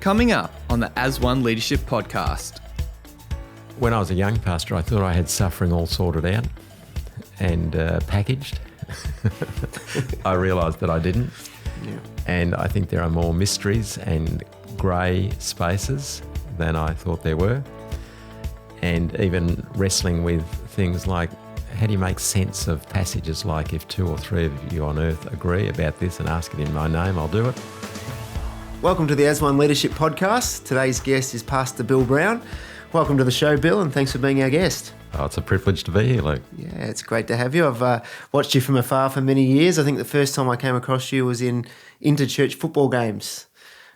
Coming up on the AsOne Leadership podcast. When I was a young pastor, I thought I had suffering all sorted out and packaged. I realised that I didn't. Yeah. And I think there are more mysteries and grey spaces than I thought there were. And even wrestling with things like, how do you make sense of passages like, if 2 or 3 of you on earth agree about this and ask it in my name, I'll do it. Welcome to the AsOne Leadership podcast. Today's guest is Pastor Bill Brown. Welcome to the show, Bill, and thanks for being our guest. Oh, it's a privilege to be here, Luke. Yeah, it's great to have you. I've watched you from afar for many years. I think the first time I came across you was in inter-church football games.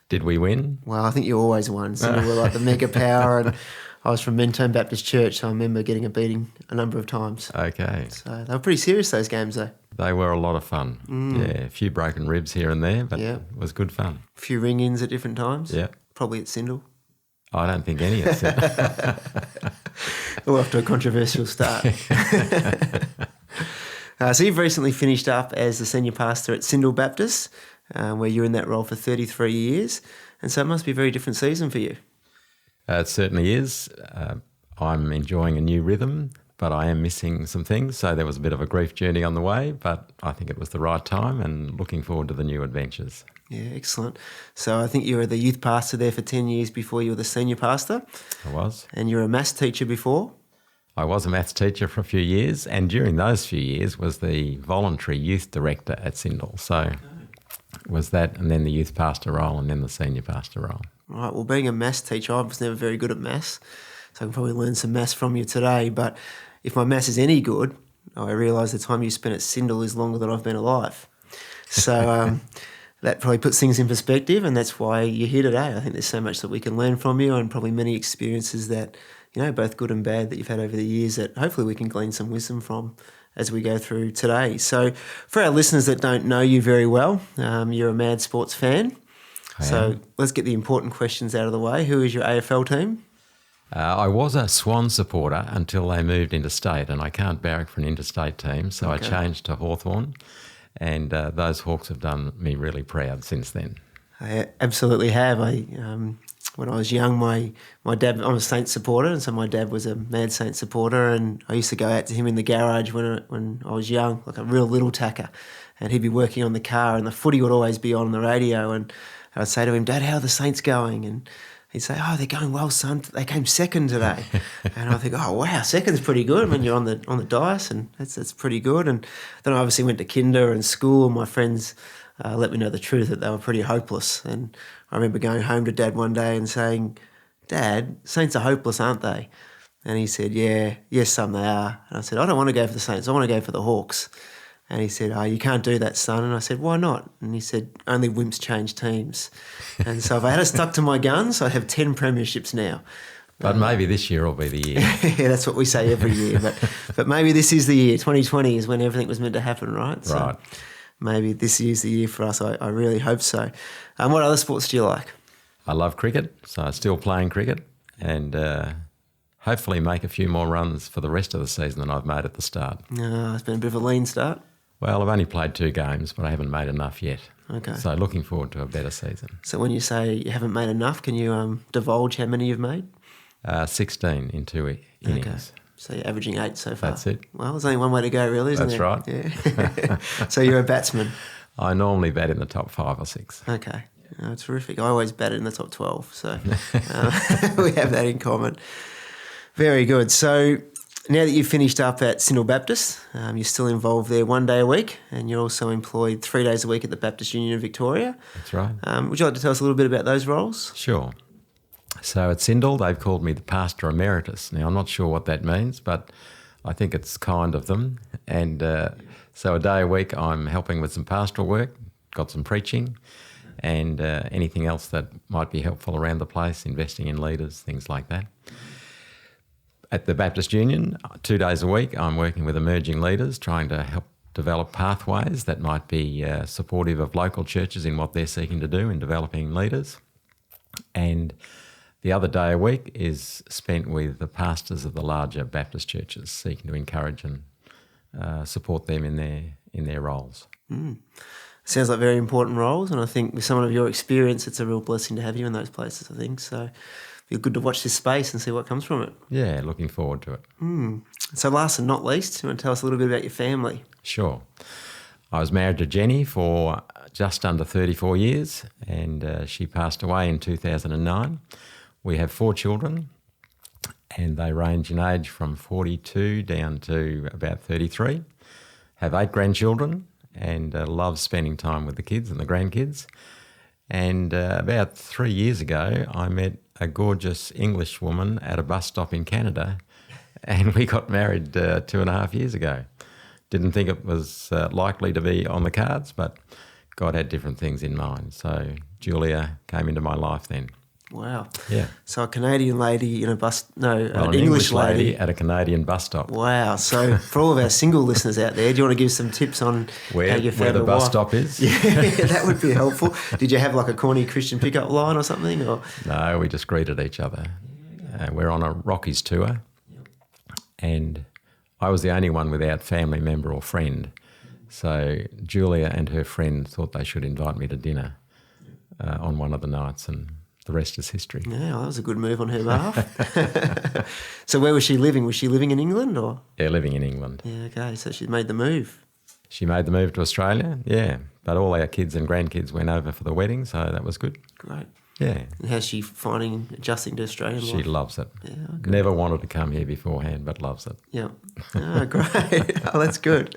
Did we win? Well, I think you always won. So you were like the mega power, and I was from Syndal Baptist Church, so I remember getting a beating a number of times. Okay. So they were pretty serious, those games, though. They were a lot of fun. Yeah, a few broken ribs here and there, but Yeah. it was good fun. A few ring-ins at different times. Yeah. Probably at Syndal. I don't think any of it. We're off to a controversial start. So you've recently finished up as the senior pastor at Syndal Baptist, where you're in that role for 33 years. And so it must be a very different season for you. It certainly is. I'm enjoying a new rhythm, but I am missing some things. So there was a bit of a grief journey on the way, but I think it was the right time and looking forward to the new adventures. Yeah, excellent. So I think you were the youth pastor there for 10 years before you were the senior pastor. I was. And you were a maths teacher before. I was a maths teacher for a few years, and during those few years was the voluntary youth director at Syndal. So it was that, and then the youth pastor role, and then the senior pastor role. Right, well, being a maths teacher, I was never very good at maths, so I can probably learn some maths from you today. But if my maths is any good, I realise the time you spent at Syndal is longer than I've been alive. So that probably puts things in perspective, and that's why you're here today. I think there's so much that we can learn from you, and probably many experiences that, you know, both good and bad, that you've had over the years that hopefully we can glean some wisdom from as we go through today. So for our listeners that don't know you very well, you're a mad sports fan. So let's get the important questions out of the way. Who is your AFL team? I was a Swan supporter until they moved interstate, and I can't barrack for an interstate team, so I changed to Hawthorn, and those Hawks have done me really proud since then. I absolutely have. When I was young, my dad, I'm a Saints supporter, and so my dad was a mad Saints supporter, and I used to go out to him in the garage when I was young, like a real little tacker, and he'd be working on the car, and the footy would always be on the radio, and I'd say to him, "Dad, how are the Saints going?" And he'd say, "Oh, they're going well, son. They came second today." And I think, "Oh, wow, second's pretty good when you're on the dice, and that's pretty good." And then I obviously went to kinder and school, and my friends let me know the truth that they were pretty hopeless. And I remember going home to Dad one day and saying, "Dad, Saints are hopeless, aren't they?" And he said, yes, some they are." And I said, "I don't want to go for the Saints. I want to go for the Hawks." And he said, "Oh, you can't do that, son." And I said, "Why not?" And he said, "Only wimps change teams." And so if I had stuck to my guns, I'd have 10 premierships now. But maybe this year will be the year. Yeah, that's what we say every year. But maybe this is the year. 2020 is when everything was meant to happen, right? So Right. maybe this is the year for us. I really hope so. What other sports do you like? I love cricket, so I'm still playing cricket, and hopefully make a few more runs for the rest of the season than I've made at the start. It's been a bit of a lean start. Well, I've only played 2 games, but I haven't made enough yet. Okay. So looking forward to a better season. So when you say you haven't made enough, can you divulge how many you've made? 16 in 2 innings. Okay. So you're averaging 8 so far. That's it. Well, there's only one way to go, really, isn't That's there? right. Yeah. So you're a batsman. I normally bat in the top 5 or 6. Okay. Terrific. I always batted in the top 12, so we have that in common. Very good. So now that you've finished up at Syndal Baptist, you're still involved there 1 day a week, and you're also employed 3 days a week at the Baptist Union of Victoria. That's right. Would you like to tell us a little bit about those roles? Sure. So at Syndal, they've called me the Pastor Emeritus. Now, I'm not sure what that means, but I think it's kind of them. And so a day a week, I'm helping with some pastoral work, got some preaching, and anything else that might be helpful around the place, investing in leaders, things like that. At the Baptist Union, 2 days a week, I'm working with emerging leaders, trying to help develop pathways that might be supportive of local churches in what they're seeking to do in developing leaders. And the other day a week is spent with the pastors of the larger Baptist churches, seeking to encourage and support them in their roles. Sounds like very important roles, and I think with someone of your experience, it's a real blessing to have you in those places, I think. So it'll be good to watch this space and see what comes from it. Yeah, looking forward to it. So last and not least, you want to tell us a little bit about your family? Sure. I was married to Jenny for just under 34 years, and she passed away in 2009. We have 4 children, and they range in age from 42 down to about 33. Have 8 grandchildren, and love spending time with the kids and the grandkids. And about 3 years ago, I met a gorgeous English woman at a bus stop in Canada, and we got married 2.5 years ago. Didn't think it was likely to be on the cards, but God had different things in mind. So Julia came into my life then. Wow. Yeah. So a Canadian lady in a bus, An English lady at a Canadian bus stop. Wow. So for all of our single listeners out there, do you want to give some tips on how you found where the a bus wife? stop is? Yeah, that would be helpful. Did you have like a corny Christian pickup line or something? Or? No, we just greeted each other. We're on a Rockies tour, and I was the only one without family member or friend. So Julia and her friend thought they should invite me to dinner on one of the nights, and the rest is history. Yeah, well, that was a good move on her behalf. So where was she living? Was she living in England or? Yeah, living in England. Yeah, okay. So she made the move. She made the move to Australia, yeah. But all our kids and grandkids went over for the wedding, so that was good. Great. Yeah. And how's she finding adjusting to Australian She life? loves it. Yeah, okay. Never wanted to come here beforehand, but loves it. Yeah. Oh, great. Oh, that's good.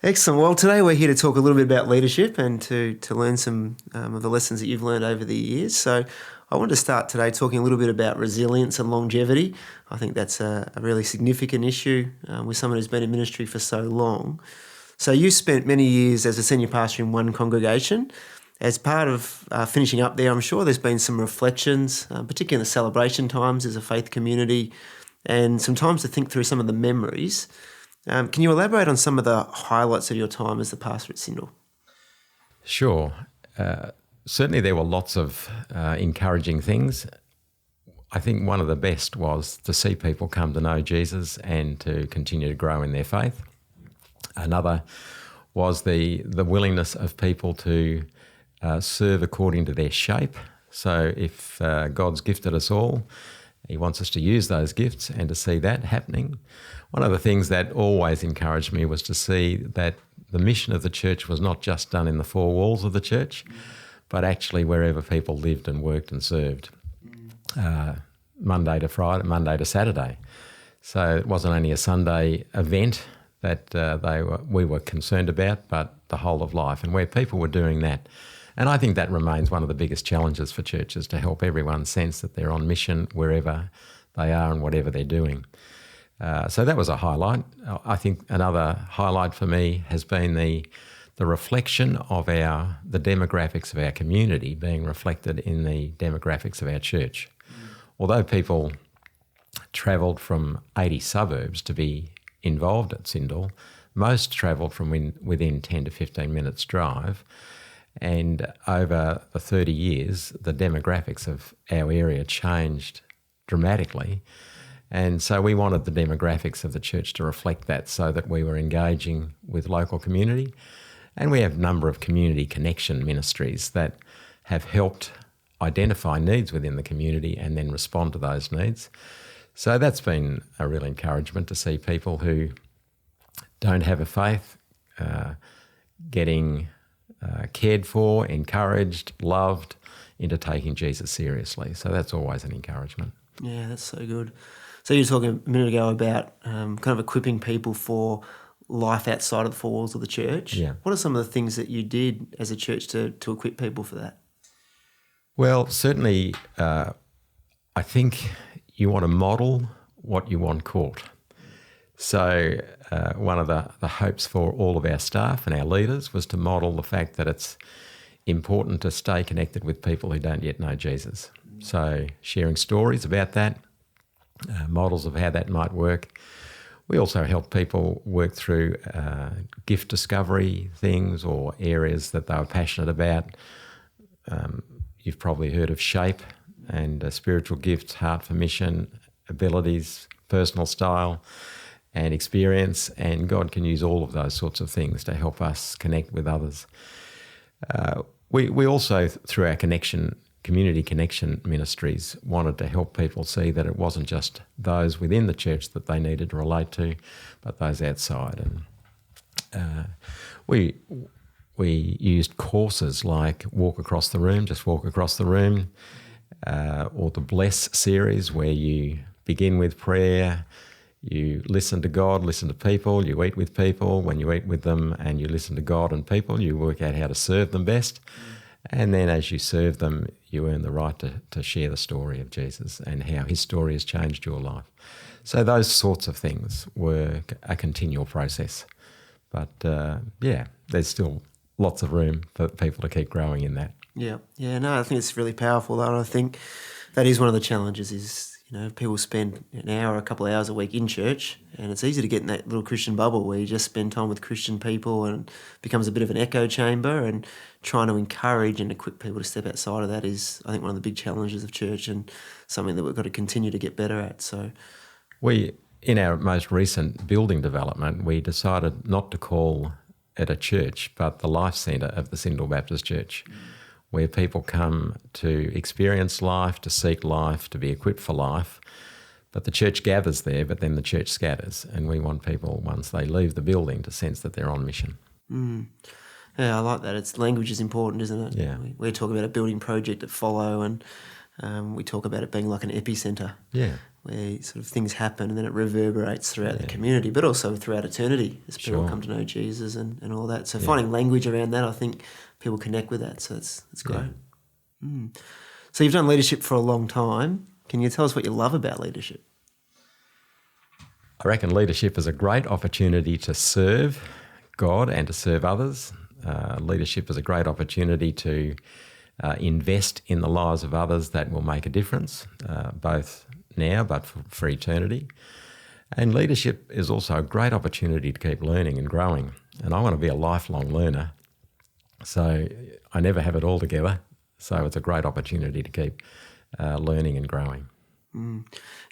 Excellent. Well, today we're here to talk a little bit about leadership and to learn some of the lessons that you've learned over the years. So I want to start today talking a little bit about resilience and longevity. I think that's a really significant issue with someone who's been in ministry for so long. So you spent many years as a senior pastor in one congregation. As part of finishing up there, I'm sure there's been some reflections, particularly in the celebration times as a faith community, and some times to think through some of the memories. Can you elaborate on some of the highlights of your time as the pastor at Syndal? Sure. Certainly there were lots of encouraging things. I think one of the best was to see people come to know Jesus and to continue to grow in their faith. Another was the willingness of people to serve according to their shape. So if God's gifted us all, He wants us to use those gifts and to see that happening. One of the things that always encouraged me was to see that the mission of the church was not just done in the 4 walls of the church, but actually wherever people lived and worked and served, Monday to Friday, Monday to Saturday. So it wasn't only a Sunday event that we were concerned about, but the whole of life, and where people were doing that. And I think that remains one of the biggest challenges for churches, to help everyone sense that they're on mission wherever they are and whatever they're doing. So that was a highlight. I think another highlight for me has been the reflection of the demographics of our community being reflected in the demographics of our church. Although people travelled from 80 suburbs to be involved at Syndal, most travelled from within 10 to 15 minutes drive. And over the 30 years, the demographics of our area changed dramatically. And so we wanted the demographics of the church to reflect that, so that we were engaging with local community. And we have a number of community connection ministries that have helped identify needs within the community and then respond to those needs. So that's been a real encouragement to see people who don't have a faith getting cared for, encouraged, loved into taking Jesus seriously. So that's always an encouragement. Yeah, that's so good. So you were talking a minute ago about kind of equipping people for life outside of the 4 walls of the church. Yeah. What are some of the things that you did as a church to equip people for that? Well, certainly I think you want to model what you want caught. So one of the hopes for all of our staff and our leaders was to model the fact that it's important to stay connected with people who don't yet know Jesus. So sharing stories about that, models of how that might work. We also help people work through gift discovery things or areas that they were passionate about. You've probably heard of SHAPE and spiritual gifts, heart for mission, abilities, personal style and experience, and God can use all of those sorts of things to help us connect with others. We also, through our community connection ministries, wanted to help people see that it wasn't just those within the church that they needed to relate to, but those outside. And we used courses like Walk Across the Room, Just Walk Across the Room, or the Bless series, where you begin with prayer, you listen to God, listen to people, you eat with people. When you eat with them and you listen to God and people, you work out how to serve them best. And then as you serve them, you earn the right to share the story of Jesus and how his story has changed your life. So those sorts of things were a continual process. But there's still lots of room for people to keep growing in that. Yeah, no, I think it's really powerful, though, and I think that is one of the challenges is, people spend an hour, a couple of hours a week in church, and it's easy to get in that little Christian bubble where you just spend time with Christian people and it becomes a bit of an echo chamber, and trying to encourage and equip people to step outside of that is, I think, one of the big challenges of church and something that we've got to continue to get better at. So, in our most recent building development, we decided not to call it a church, but the life centre of the Syndal Baptist Church, where people come to experience life, to seek life, to be equipped for life. But the church gathers there, but then the church scatters. And we want people, once they leave the building, to sense that they're on mission. Yeah, I like that. Language is important, isn't it? Yeah. We're talking about a building project at Follow, and we talk about it being like an epicentre. Yeah. Where sort of things happen and then it reverberates throughout the community, but also throughout eternity as people come to know Jesus and all that. So finding language around that, I think people connect with that. So it's great. Yeah. So you've done leadership for a long time. Can you tell us what you love about leadership? I reckon leadership is a great opportunity to serve God and to serve others. Leadership is a great opportunity to invest in the lives of others that will make a difference, both now but for eternity. And leadership is also a great opportunity to keep learning and growing. And I want to be a lifelong learner, so I never have it all together. So it's a great opportunity to keep learning and growing. Yeah,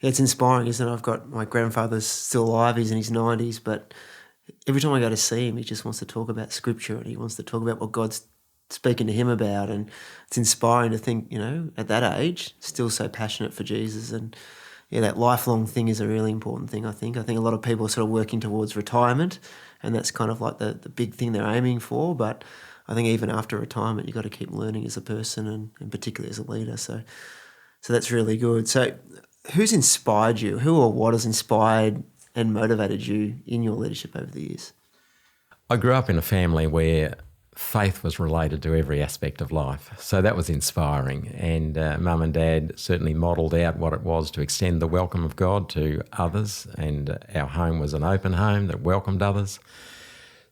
it's inspiring, isn't it? I've got my grandfather's still alive, he's in his 90s, but every time I go to see him, he just wants to talk about Scripture and he wants to talk about what God's speaking to him about, and it's inspiring to think, at that age, still so passionate for Jesus. And that lifelong thing is a really important thing, I think. I think a lot of people are sort of working towards retirement, and that's kind of like the big thing they're aiming for, but I think even after retirement, you've got to keep learning as a person and particularly as a leader. So that's really good. So who's inspired you? Who or what has inspired and motivated you in your leadership over the years? I grew up in a family where faith was related to every aspect of life. So that was inspiring. And Mum and Dad certainly modelled out what it was to extend the welcome of God to others. And our home was an open home that welcomed others.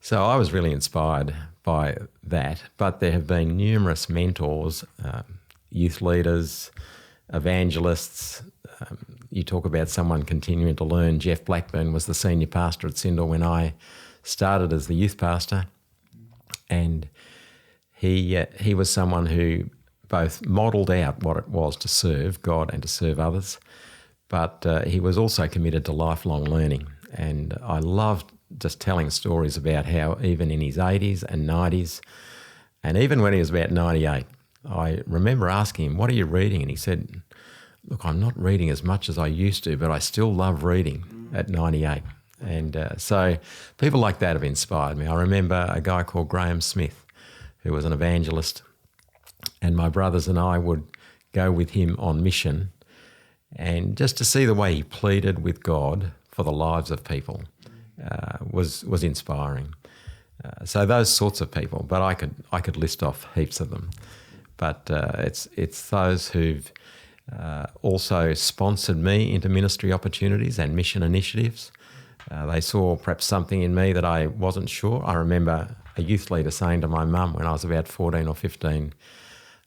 So I was really inspired by that. But there have been numerous mentors, youth leaders, evangelists. You talk about someone continuing to learn. Jeff Blackburn was the senior pastor at Syndal when I started as the youth pastor. And he was someone who both modelled out what it was to serve God and to serve others, but he was also committed to lifelong learning. And I loved just telling stories about how even in his 80s and 90s, and even when he was about 98, I remember asking him, "What are you reading?" And he said, "Look, I'm not reading as much as I used to, but I still love reading at 98. And so people like that have inspired me. I remember a guy called Graham Smith, who was an evangelist, and my brothers and I would go with him on mission, and just to see the way he pleaded with God for the lives of people was inspiring. So those sorts of people, but I could list off heaps of them. But it's those who've also sponsored me into ministry opportunities and mission initiatives. They saw perhaps something in me that I wasn't sure. I remember a youth leader saying to my mum when I was about 14 or 15,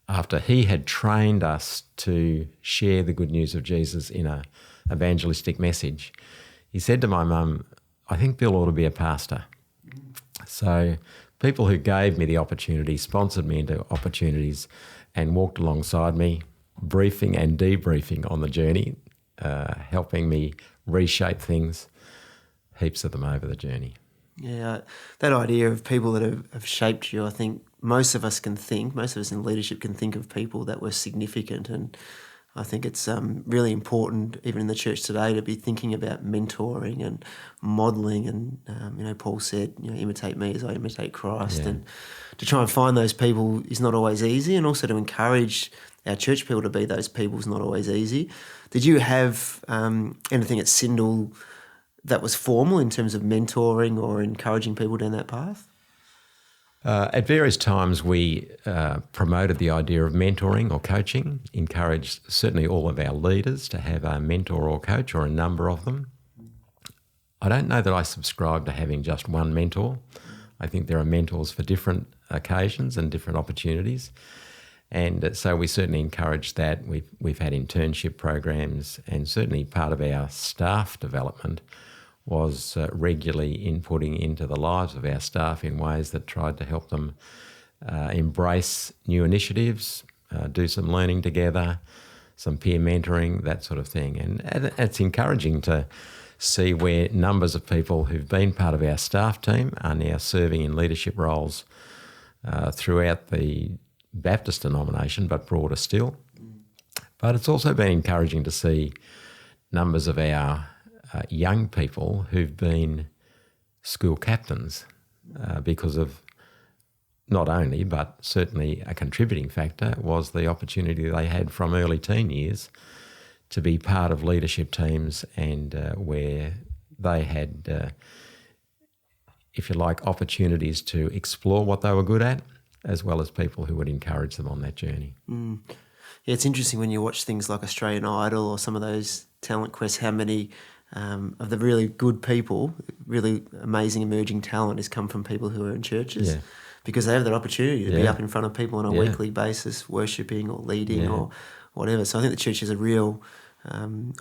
after he had trained us to share the good news of Jesus in an evangelistic message, he said to my mum, "I think Bill ought to be a pastor." So people who gave me the opportunity, sponsored me into opportunities and walked alongside me, briefing and debriefing on the journey, helping me reshape things. Heaps of them over the journey. Yeah, that idea of people that have shaped you, I think most of us in leadership can think of people that were significant, and I think it's really important, even in the church today, to be thinking about mentoring and modelling. And Paul said, imitate me as I imitate Christ. Yeah. And to try and find those people is not always easy, and also to encourage our church people to be those people is not always easy. Did you have anything at Syndal that was formal in terms of mentoring or encouraging people down that path? At various times we promoted the idea of mentoring or coaching, encouraged certainly all of our leaders to have a mentor or coach or a number of them. I don't know that I subscribe to having just one mentor. I think there are mentors for different occasions and different opportunities. And so we certainly encourage that. We've had internship programs, and certainly part of our staff development was regularly inputting into the lives of our staff in ways that tried to help them embrace new initiatives, do some learning together, some peer mentoring, that sort of thing. And it's encouraging to see where numbers of people who've been part of our staff team are now serving in leadership roles throughout the Baptist denomination, but broader still. But it's also been encouraging to see numbers of our young people who've been school captains because of not only, but certainly a contributing factor was the opportunity they had from early teen years to be part of leadership teams, and where they had, if you like, opportunities to explore what they were good at, as well as people who would encourage them on that journey. Yeah, it's interesting when you watch things like Australian Idol or some of those talent quests, how many of the really good people, really amazing emerging talent has come from people who are in churches. Yeah. Because they have that opportunity to be up in front of people on a Yeah. weekly basis, worshipping or leading or whatever. So I think the church has a real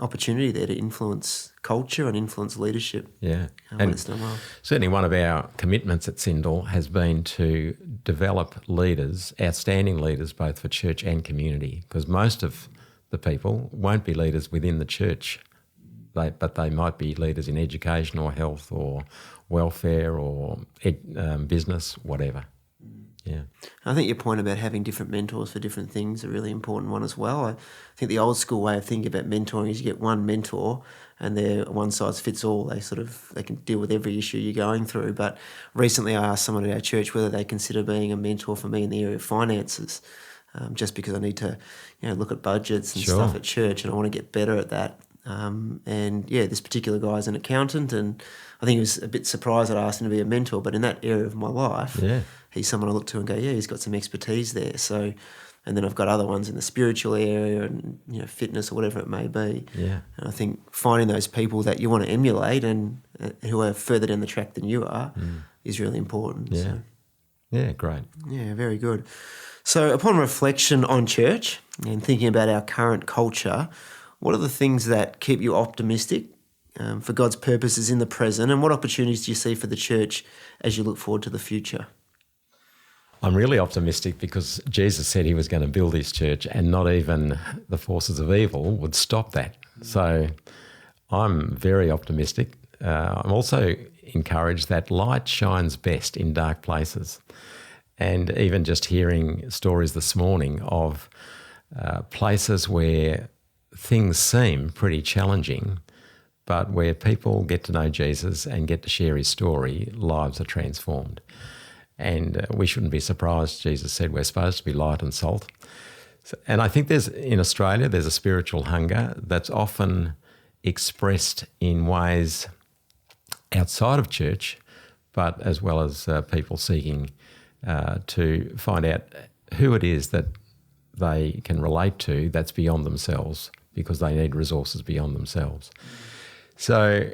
opportunity there to influence culture and influence leadership. Yeah. When it's done well. Certainly one of our commitments at Syndal has been to develop leaders, outstanding leaders, both for church and community, because most of the people won't be leaders within the church, but they might be leaders in education or health or welfare or business, whatever. Yeah. I think your point about having different mentors for different things is a really important one as well. I think the old school way of thinking about mentoring is you get one mentor and they're one size fits all. They can deal with every issue you're going through. But recently I asked someone at our church whether they consider being a mentor for me in the area of finances, just because I need to look at budgets and stuff at church, and I want to get better at that. This particular guy's an accountant, and I think he was a bit surprised that I asked him to be a mentor, but in that area of my life, he's someone I look to and go, he's got some expertise there. So, and then I've got other ones in the spiritual area and fitness or whatever it may be. Yeah. And I think finding those people that you want to emulate and who are further down the track than you are is really important. Yeah. So. Yeah, great. Yeah, very good. So upon reflection on church and thinking about our current culture, what are the things that keep you optimistic for God's purposes in the present, and what opportunities do you see for the church as you look forward to the future? I'm really optimistic because Jesus said he was going to build his church, and not even the forces of evil would stop that. So I'm very optimistic. I'm also encouraged that light shines best in dark places. And even just hearing stories this morning of places where things seem pretty challenging, but where people get to know Jesus and get to share his story, lives are transformed. And we shouldn't be surprised. Jesus said we're supposed to be light and salt. And I think in Australia, there's a spiritual hunger that's often expressed in ways outside of church, but as well as people seeking to find out who it is that they can relate to that's beyond themselves, because they need resources beyond themselves. So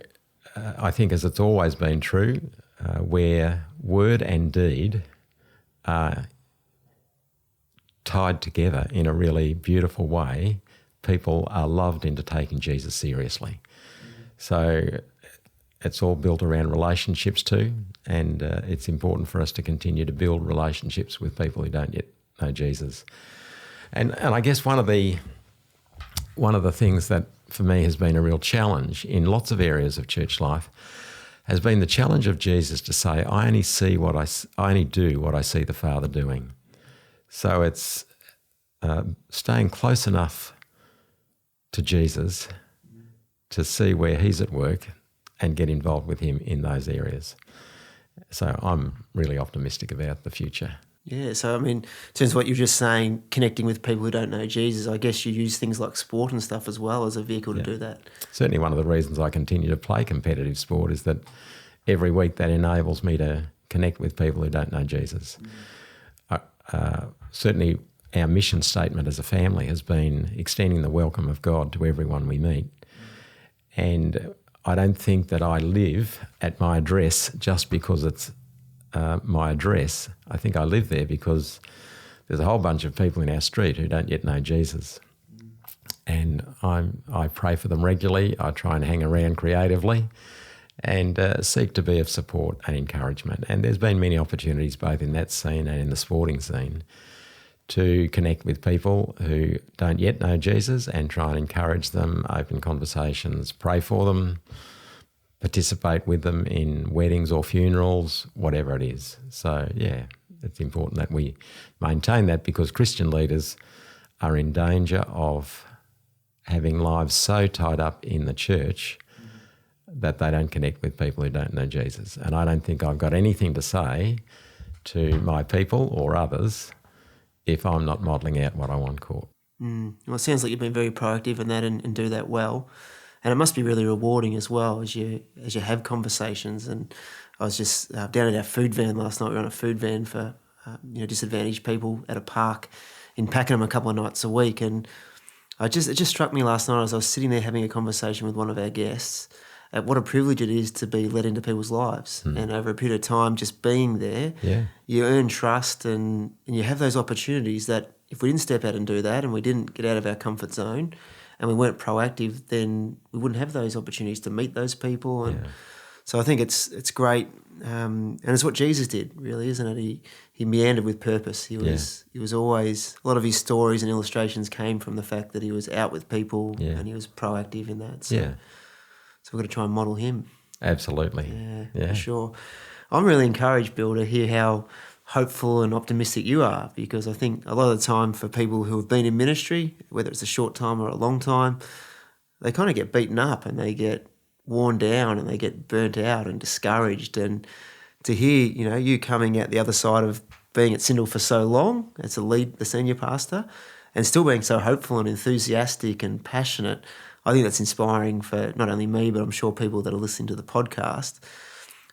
I think, as it's always been true, where word and deed are tied together in a really beautiful way, people are loved into taking Jesus seriously. So it's all built around relationships too, and it's important for us to continue to build relationships with people who don't yet know Jesus. And I guess one of the things that for me has been a real challenge in lots of areas of church life has been the challenge of Jesus to say, I only do what I see the Father doing. So it's staying close enough to Jesus to see where he's at work and get involved with him in those areas. So I'm really optimistic about the future. Yeah, so I mean, in terms of what you're just saying, connecting with people who don't know Jesus, I guess you use things like sport and stuff as well as a vehicle to do that. Certainly one of the reasons I continue to play competitive sport is that every week that enables me to connect with people who don't know Jesus. Certainly our mission statement as a family has been extending the welcome of God to everyone we meet. And I don't think that I live at my address just because it's my address. I think I live there because there's a whole bunch of people in our street who don't yet know Jesus. And I pray for them regularly. I try and hang around creatively and seek to be of support and encouragement. And there's been many opportunities both in that scene and in the sporting scene to connect with people who don't yet know Jesus and try and encourage them, open conversations, pray for them, participate with them in weddings or funerals, whatever it is. So, yeah, it's important that we maintain that because Christian leaders are in danger of having lives so tied up in the church that they don't connect with people who don't know Jesus. And I don't think I've got anything to say to my people or others if I'm not modelling out what I want caught. Well, it sounds like you've been very proactive in that and do that well. And it must be really rewarding as well as you have conversations. And I was just down at our food van last night. We were on a food van for disadvantaged people at a park in Pakenham a couple of nights a week. And it just struck me last night as I was sitting there having a conversation with one of our guests at what a privilege it is to be let into people's lives. And over a period of time, just being there, you earn trust and you have those opportunities that if we didn't step out and do that and we didn't get out of our comfort zone and we weren't proactive, then we wouldn't have those opportunities to meet those people. And so I think it's great. And it's what Jesus did, really, isn't it? He meandered with purpose. He was always, a lot of his stories and illustrations came from the fact that he was out with people and he was proactive in that. So we've got to try and model him. Absolutely. Yeah, for sure. I'm really encouraged, Bill, to hear how hopeful and optimistic you are, because I think a lot of the time for people who have been in ministry, whether it's a short time or a long time, they kind of get beaten up and they get worn down and they get burnt out and discouraged. And to hear, you coming out the other side of being at Syndal for so long as the senior pastor, and still being so hopeful and enthusiastic and passionate, I think that's inspiring for not only me, but I'm sure people that are listening to the podcast.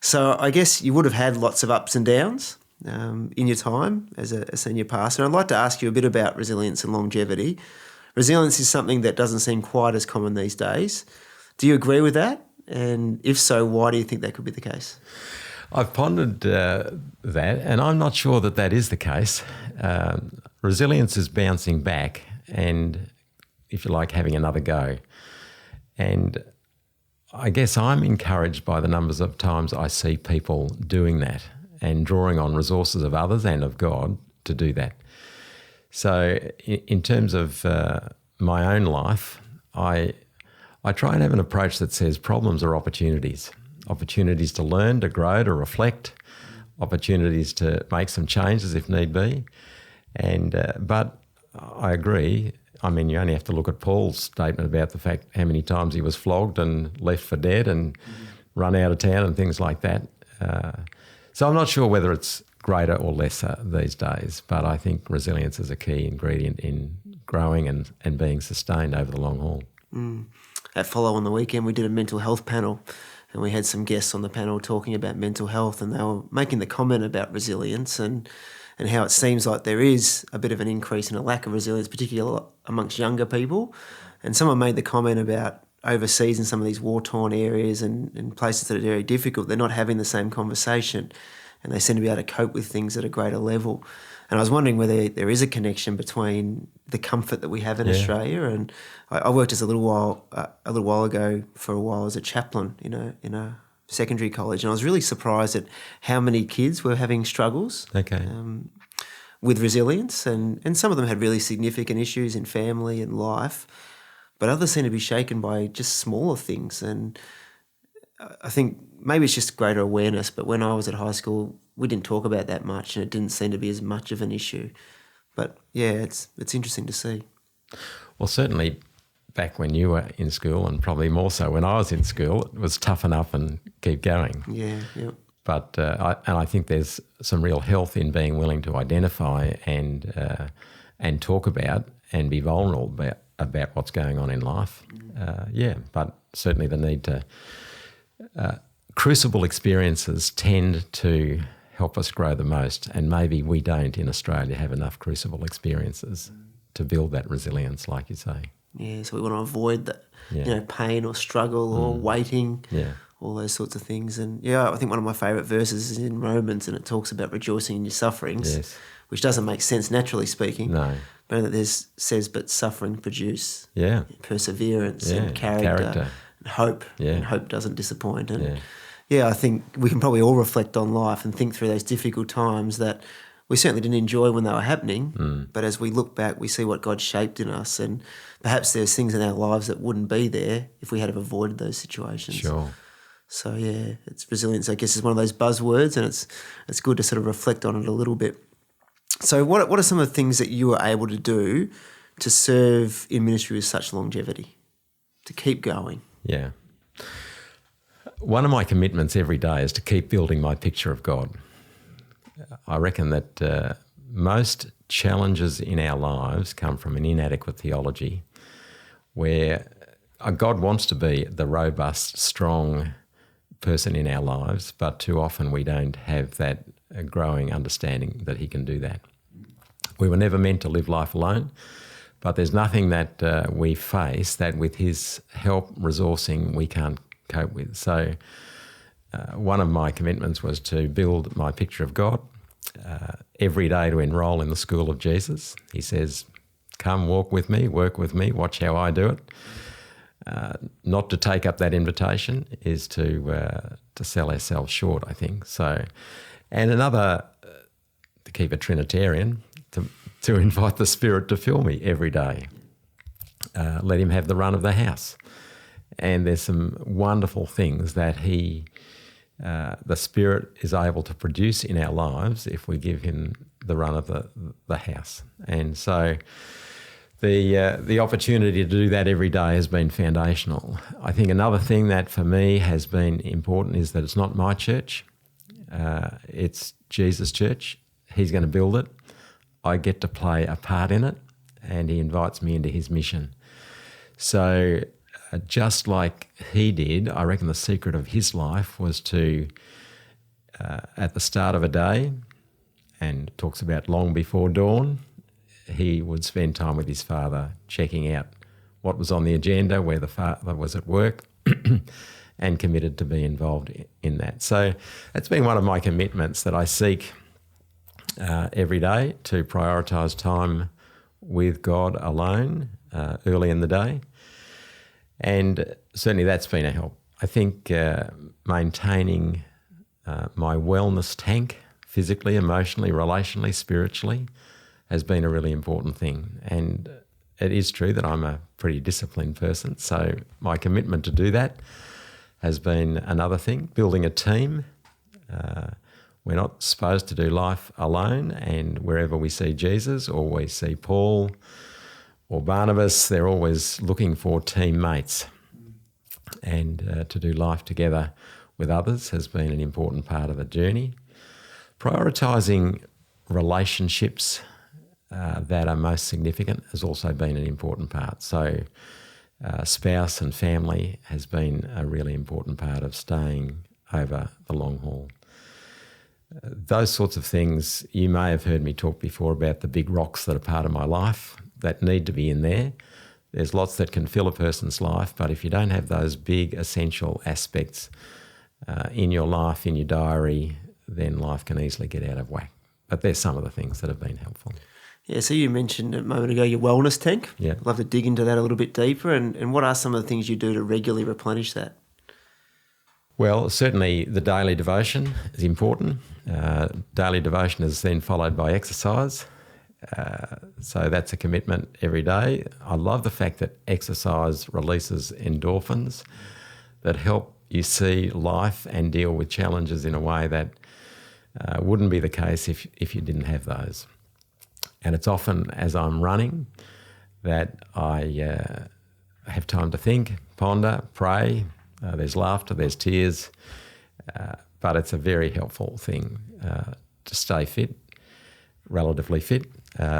So I guess you would have had lots of ups and downs in your time as a senior pastor. And I'd like to ask you a bit about resilience and longevity. Resilience is something that doesn't seem quite as common these days. Do you agree with that? And if so, why do you think that could be the case? I've pondered that, and I'm not sure that is the case. Resilience is bouncing back and, if you like, having another go. And I guess I'm encouraged by the numbers of times I see people doing that and drawing on resources of others and of God to do that. So in terms of my own life, I try and have an approach that says problems are opportunities to learn, to grow, to reflect, opportunities to make some changes if need be. And but I agree. I mean, you only have to look at Paul's statement about the fact how many times he was flogged and left for dead and run out of town and things like that. So I'm not sure whether it's greater or lesser these days, but I think resilience is a key ingredient in growing and being sustained over the long haul. At Follow on the weekend, we did a mental health panel and we had some guests on the panel talking about mental health, and they were making the comment about resilience and how it seems like there is a bit of an increase in a lack of resilience, particularly amongst younger people. And someone made the comment about overseas in some of these war-torn areas and places that are very difficult, they're not having the same conversation and they seem to be able to cope with things at a greater level. And I was wondering whether there is a connection between the comfort that we have in Australia. And I worked as a little while ago for a while as a chaplain in a secondary college, and I was really surprised at how many kids were having struggles with resilience, and some of them had really significant issues in family and life, but others seem to be shaken by just smaller things. And I think maybe it's just greater awareness, but when I was at high school, we didn't talk about that much, and it didn't seem to be as much of an issue. But yeah, it's interesting to see. Well, certainly back when you were in school, and probably more so when I was in school, it was toughen up and keep going. Yeah. But I think there's some real health in being willing to identify and talk about and be vulnerable about what's going on in life. But certainly the need to crucible experiences tend to help us grow the most, and maybe we don't in Australia have enough crucible experiences to build that resilience, like you say. Yeah, so we want to avoid that, pain or struggle or waiting, all those sorts of things. And I think one of my favourite verses is in Romans, and it talks about rejoicing in your sufferings, which doesn't make sense naturally speaking. No. But it says, but suffering produce perseverance and character. And hope. Yeah. And hope doesn't disappoint. And I think we can probably all reflect on life and think through those difficult times that we certainly didn't enjoy when they were happening, but as we look back, we see what God shaped in us, and perhaps there's things in our lives that wouldn't be there if we had have avoided those situations. Sure. So it's resilience, I guess, is one of those buzzwords, and it's good to sort of reflect on it a little bit. So what are some of the things that you were able to do to serve in ministry with such longevity, to keep going? Yeah. One of my commitments every day is to keep building my picture of God. I reckon that most challenges in our lives come from an inadequate theology where God wants to be the robust, strong person in our lives, but too often we don't have that growing understanding that he can do that. We were never meant to live life alone, but there's nothing that we face that with his help, resourcing, we can't cope with. So one of my commitments was to build my picture of God, every day to enrol in the school of Jesus. He says, come walk with me, work with me, watch how I do it. Not to take up that invitation is to sell ourselves short, I think. So, and another, to keep it Trinitarian, to invite the Spirit to fill me every day. Let him have the run of the house. And there's some wonderful things that the Spirit is able to produce in our lives if we give him the run of the house. And so the opportunity to do that every day has been foundational. I think another thing that for me has been important is that it's not my church. It's Jesus' church. He's going to build it. I get to play a part in it, and he invites me into his mission. So just like he did, I reckon the secret of his life was to, at the start of a day, and talks about long before dawn, he would spend time with his father checking out what was on the agenda, where the father was at work, and committed to be involved in that. So it's been one of my commitments that I seek every day to prioritise time with God alone early in the day. And certainly that's been a help. I think maintaining my wellness tank physically, emotionally, relationally, spiritually has been a really important thing. And it is true that I'm a pretty disciplined person, so my commitment to do that has been another thing. Building a team. We're not supposed to do life alone, and wherever we see Jesus or we see Paul or Barnabas, they're always looking for teammates. And to do life together with others has been an important part of the journey. Prioritising relationships that are most significant has also been an important part. So spouse and family has been a really important part of staying over the long haul. Those sorts of things, you may have heard me talk before about the big rocks that are part of my life that need to be in there. There's lots that can fill a person's life, but if you don't have those big essential aspects in your life, in your diary, then life can easily get out of whack. But there's some of the things that have been helpful. Yeah, so you mentioned a moment ago your wellness tank. Yeah. I'd love to dig into that a little bit deeper. And what are some of the things you do to regularly replenish that? Well, certainly the daily devotion is important. Daily devotion is then followed by exercise. So that's a commitment every day. I love the fact that exercise releases endorphins that help you see life and deal with challenges in a way that wouldn't be the case if you didn't have those. And it's often as I'm running that I have time to think, ponder, pray. There's laughter, there's tears, but it's a very helpful thing to stay fit, relatively fit,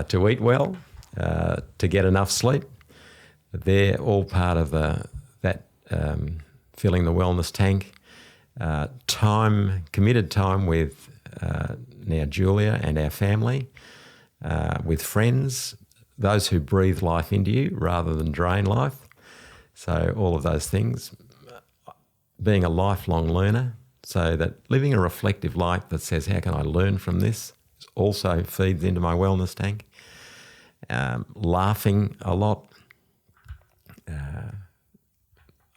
to eat well, to get enough sleep. They're all part of that filling the wellness tank. Committed time with now Julia and our family, with friends, those who breathe life into you rather than drain life. So all of those things. Being a lifelong learner, so that living a reflective life that says, how can I learn from this, also feeds into my wellness tank. Laughing a lot.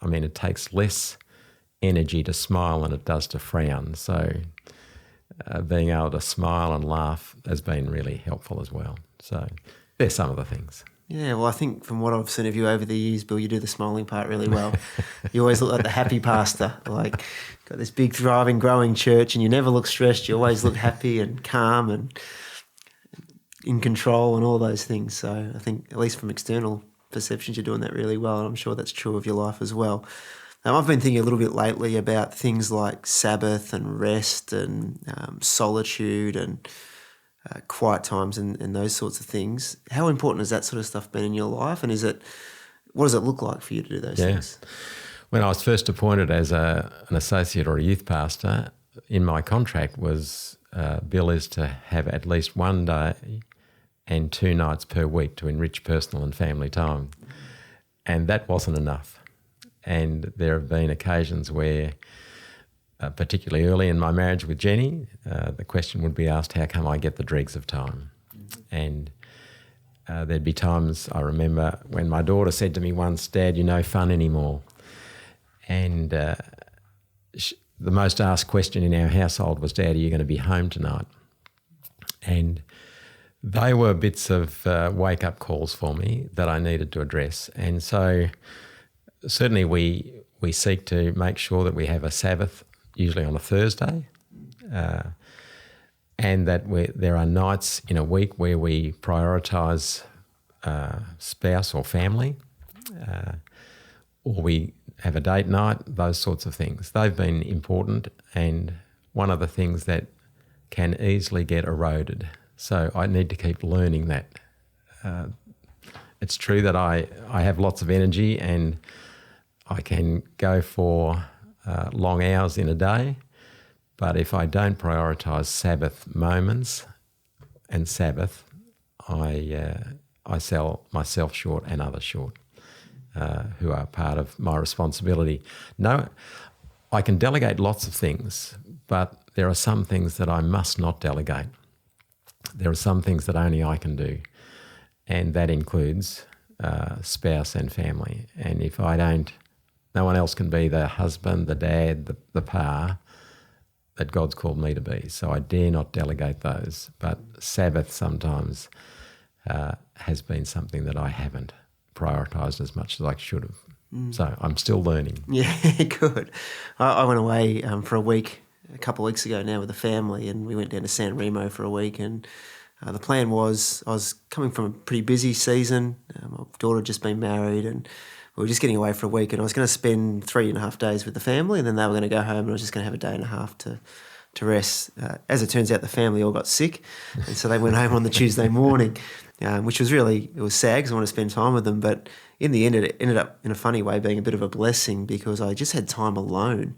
It takes less energy to smile than it does to frown. So being able to smile and laugh has been really helpful as well. So there's some of the things. Yeah, well, I think from what I've seen of you over the years, Bill, you do the smiling part really well. You always look like the happy pastor, like got this big, thriving, growing church, and you never look stressed. You always look happy and calm and in control and all those things. So I think, at least from external perceptions, you're doing that really well, and I'm sure that's true of your life as well. I've been thinking a little bit lately about things like Sabbath and rest and solitude and quiet times and those sorts of things. How important has that sort of stuff been in your life, and what does it look like for you to do those things? When I was first appointed as an associate or a youth pastor, in my contract was Bill is to have at least one day and 2 nights per week to enrich personal and family time. And that wasn't enough. And there have been occasions where, particularly early in my marriage with Jenny, the question would be asked, how come I get the dregs of time? And there'd be times, I remember, when my daughter said to me once, Dad, you're no fun anymore. And the most asked question in our household was, Dad, are you going to be home tonight? And they were bits of wake-up calls for me that I needed to address. And so certainly we seek to make sure that we have a Sabbath, usually on a Thursday, and that there are nights in a week where we prioritise spouse or family, or we have a date night, those sorts of things. They've been important, and one of the things that can easily get eroded. So I need to keep learning that. It's true that I have lots of energy and I can go for long hours in a day, but if I don't prioritise Sabbath moments and Sabbath, I sell myself short and others short who are part of my responsibility. No, I can delegate lots of things, but there are some things that I must not delegate. There are some things that only I can do, and that includes spouse and family. And if I don't, no one else can be the husband, the dad, the pa that God's called me to be. So I dare not delegate those. But Sabbath sometimes has been something that I haven't prioritised as much as I should have. So I'm still learning. Yeah, good. I went away for a week a couple of weeks ago now with the family, and we went down to San Remo for a week, and the plan was, I was coming from a pretty busy season. My daughter had just been married, and we were just getting away for a week, and I was going to spend 3.5 days with the family, and then they were going to go home, and I was just going to have a day and a half to rest. As it turns out, the family all got sick, and so they went home on the Tuesday morning, which was it was sad because I wanted to spend time with them, but in the end it ended up in a funny way being a bit of a blessing because I just had time alone,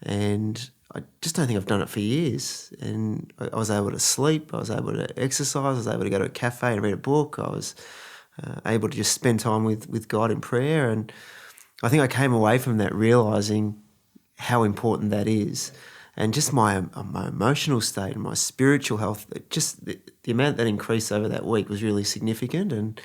and I just don't think I've done it for years. And I was able to sleep, I was able to exercise, I was able to go to a cafe and read a book, I was able to just spend time with God in prayer. And I think I came away from that realising how important that is. And just my emotional state and my spiritual health, just the amount that increased over that week was really significant. And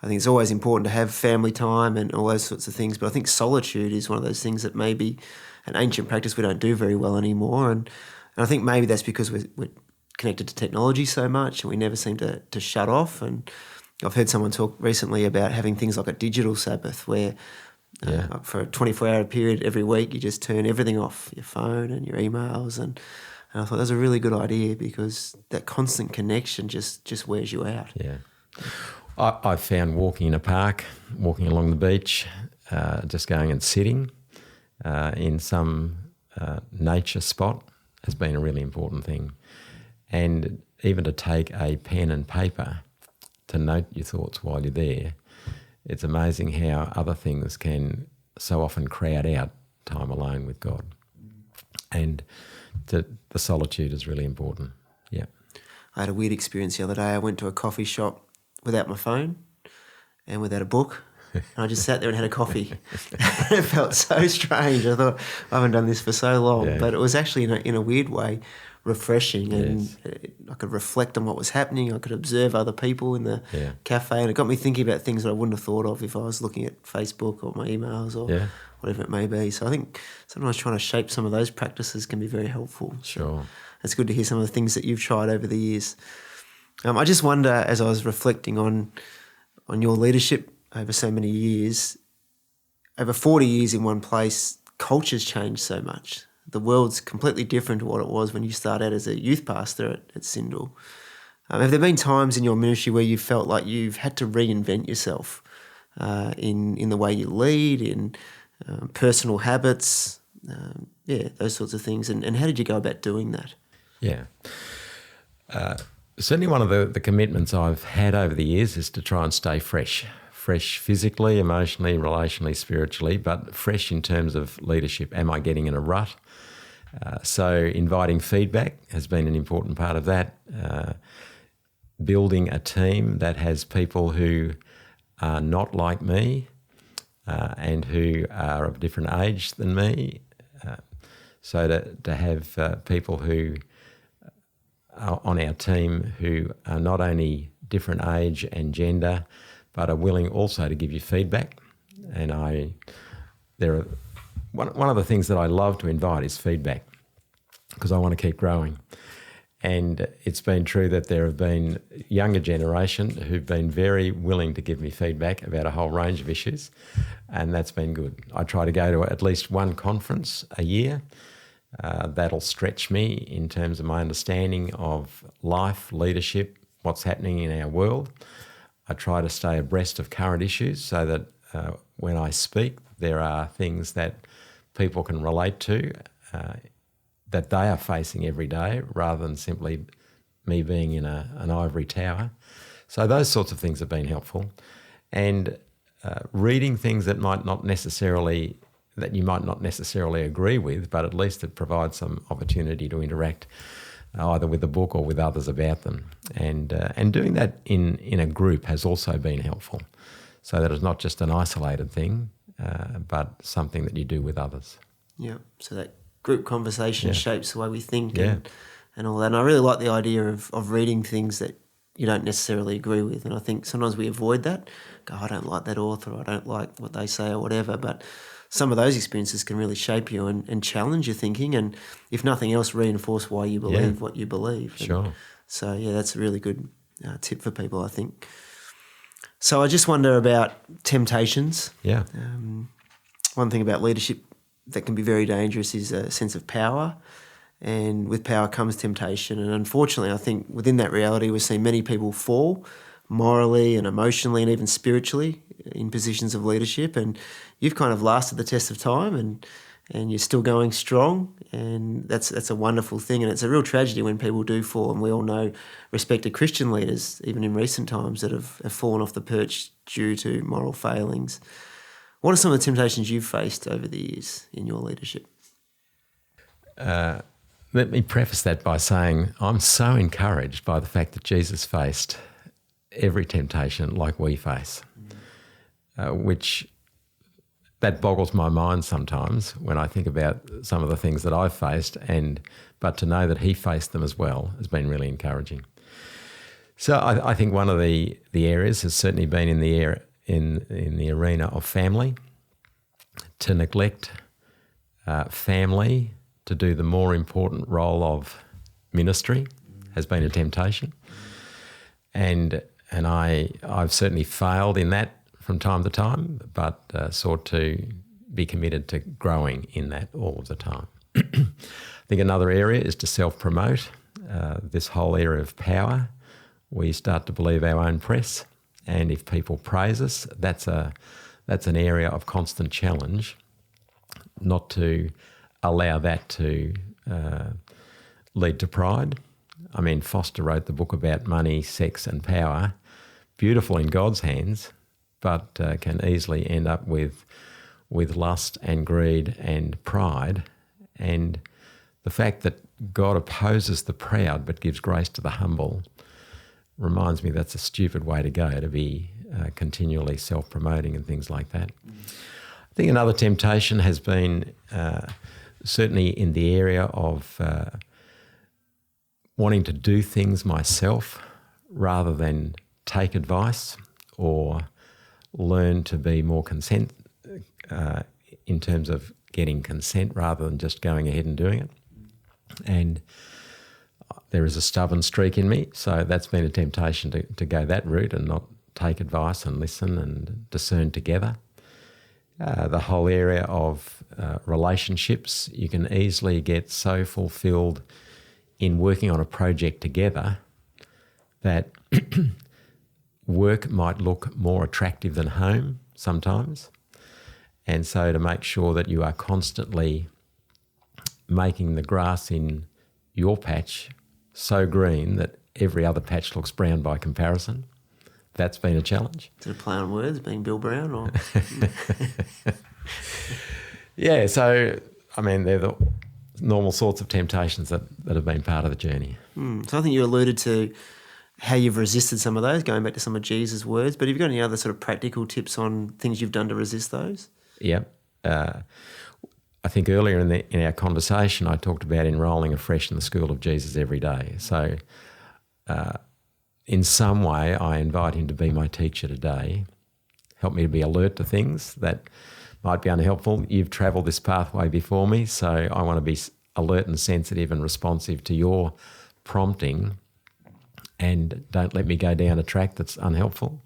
I think it's always important to have family time and all those sorts of things. But I think solitude is one of those things that maybe an ancient practice we don't do very well anymore. And I think maybe that's because we're connected to technology so much and we never seem to shut off. And I've heard someone talk recently about having things like a digital Sabbath where For a 24-hour period every week, you just turn everything off, your phone and your emails. And I thought that was a really good idea because that constant connection just wears you out. Yeah. I've found walking in a park, walking along the beach, just going and sitting in some nature spot has been a really important thing. And even to take a pen and paper to note your thoughts while you're there, it's amazing how other things can so often crowd out time alone with God. And the solitude is really important. Yeah. I had a weird experience the other day. I went to a coffee shop without my phone and without a book. And I just sat there and had a coffee. It felt so strange. I thought, I haven't done this for so long. But it was actually, in a weird way, refreshing. And I could reflect on what was happening. I could observe other people in the cafe. And it got me thinking about things that I wouldn't have thought of if I was looking at Facebook or my emails or whatever it may be. So I think sometimes trying to shape some of those practices can be very helpful. Sure. So it's good to hear some of the things that you've tried over the years. I just wonder, as I was reflecting on your leadership over so many years, over 40 years in one place, culture's changed so much. The world's completely different to what it was when you started out as a youth pastor at Syndal. Have there been times in your ministry where you felt like you've had to reinvent yourself in the way you lead, in personal habits, those sorts of things? And how did you go about doing that? Yeah. Certainly one of the commitments I've had over the years is to try and stay fresh physically, emotionally, relationally, spiritually, but fresh in terms of leadership. Am I getting in a rut? So inviting feedback has been an important part of that. Building a team that has people who are not like me and who are of a different age than me. So to have people who are on our team who are not only different age and gender, but are willing also to give you feedback. And one of the things that I love to invite is feedback because I want to keep growing. And it's been true that there have been younger generation who've been very willing to give me feedback about a whole range of issues, and that's been good. I try to go to at least one conference a year. That'll stretch me in terms of my understanding of life, leadership, what's happening in our world. I try to stay abreast of current issues so that when I speak, there are things that people can relate to that they are facing every day rather than simply me being in an ivory tower. So those sorts of things have been helpful. And reading things that you might not necessarily agree with, but at least it provides some opportunity to interact either with the book or with others about them. And doing that in a group has also been helpful, so that it's not just an isolated thing, but something that you do with others. Yeah, so that group conversation shapes the way we think and all that. And I really like the idea of reading things that you don't necessarily agree with. And I think sometimes we avoid that. Go, I don't like that author, or I don't like what they say or whatever. But some of those experiences can really shape you and challenge your thinking, and if nothing else, reinforce why you believe what you believe. Sure. So, that's a really good tip for people, I think. So I just wonder about temptations. Yeah. One thing about leadership that can be very dangerous is a sense of power, and with power comes temptation. And unfortunately, I think within that reality, we've seen many people fall morally and emotionally and even spiritually in positions of leadership, and you've kind of lasted the test of time and you're still going strong, and that's a wonderful thing. And it's a real tragedy when people do fall, and we all know respected Christian leaders, even in recent times, that have fallen off the perch due to moral failings. What are some of the temptations you've faced over the years in your leadership? Let me preface that by saying I'm so encouraged by the fact that Jesus faced every temptation like we face, which that boggles my mind sometimes when I think about some of the things that I've faced, but to know that he faced them as well has been really encouraging. So I think one of the areas has certainly been in the arena of family. To neglect family to do the more important role of ministry has been a temptation, and I've certainly failed in that from time to time, but sought to be committed to growing in that all of the time. I think another area is to self-promote. This whole area of power, we start to believe our own press, and if people praise us, that's an area of constant challenge, not to allow that to lead to pride. I mean, Foster wrote the book about money, sex and power, beautiful in God's hands, but can easily end up with lust and greed and pride. And the fact that God opposes the proud but gives grace to the humble reminds me that's a stupid way to go, to be continually self-promoting and things like that. I think another temptation has been certainly in the area of wanting to do things myself rather than take advice or learn to be more consent in terms of getting consent rather than just going ahead and doing it. And there is a stubborn streak in me, so that's been a temptation to go that route and not take advice and listen and discern together. The whole area of relationships, you can easily get so fulfilled in working on a project together that work might look more attractive than home sometimes. And so to make sure that you are constantly making the grass in your patch so green that every other patch looks brown by comparison, that's been a challenge. Is it a play on words, being Bill Brown? Or Yeah, so, I mean, they're the normal sorts of temptations that have been part of the journey. So I think you alluded to how you've resisted some of those, going back to some of Jesus' words, but have you got any other sort of practical tips on things you've done to resist those? Yep. I think earlier in our conversation, I talked about enrolling afresh in the school of Jesus every day. So in some way, I invite him to be my teacher today, help me to be alert to things that might be unhelpful. You've travelled this pathway before me, so I want to be alert and sensitive and responsive to your prompting, and don't let me go down a track that's unhelpful.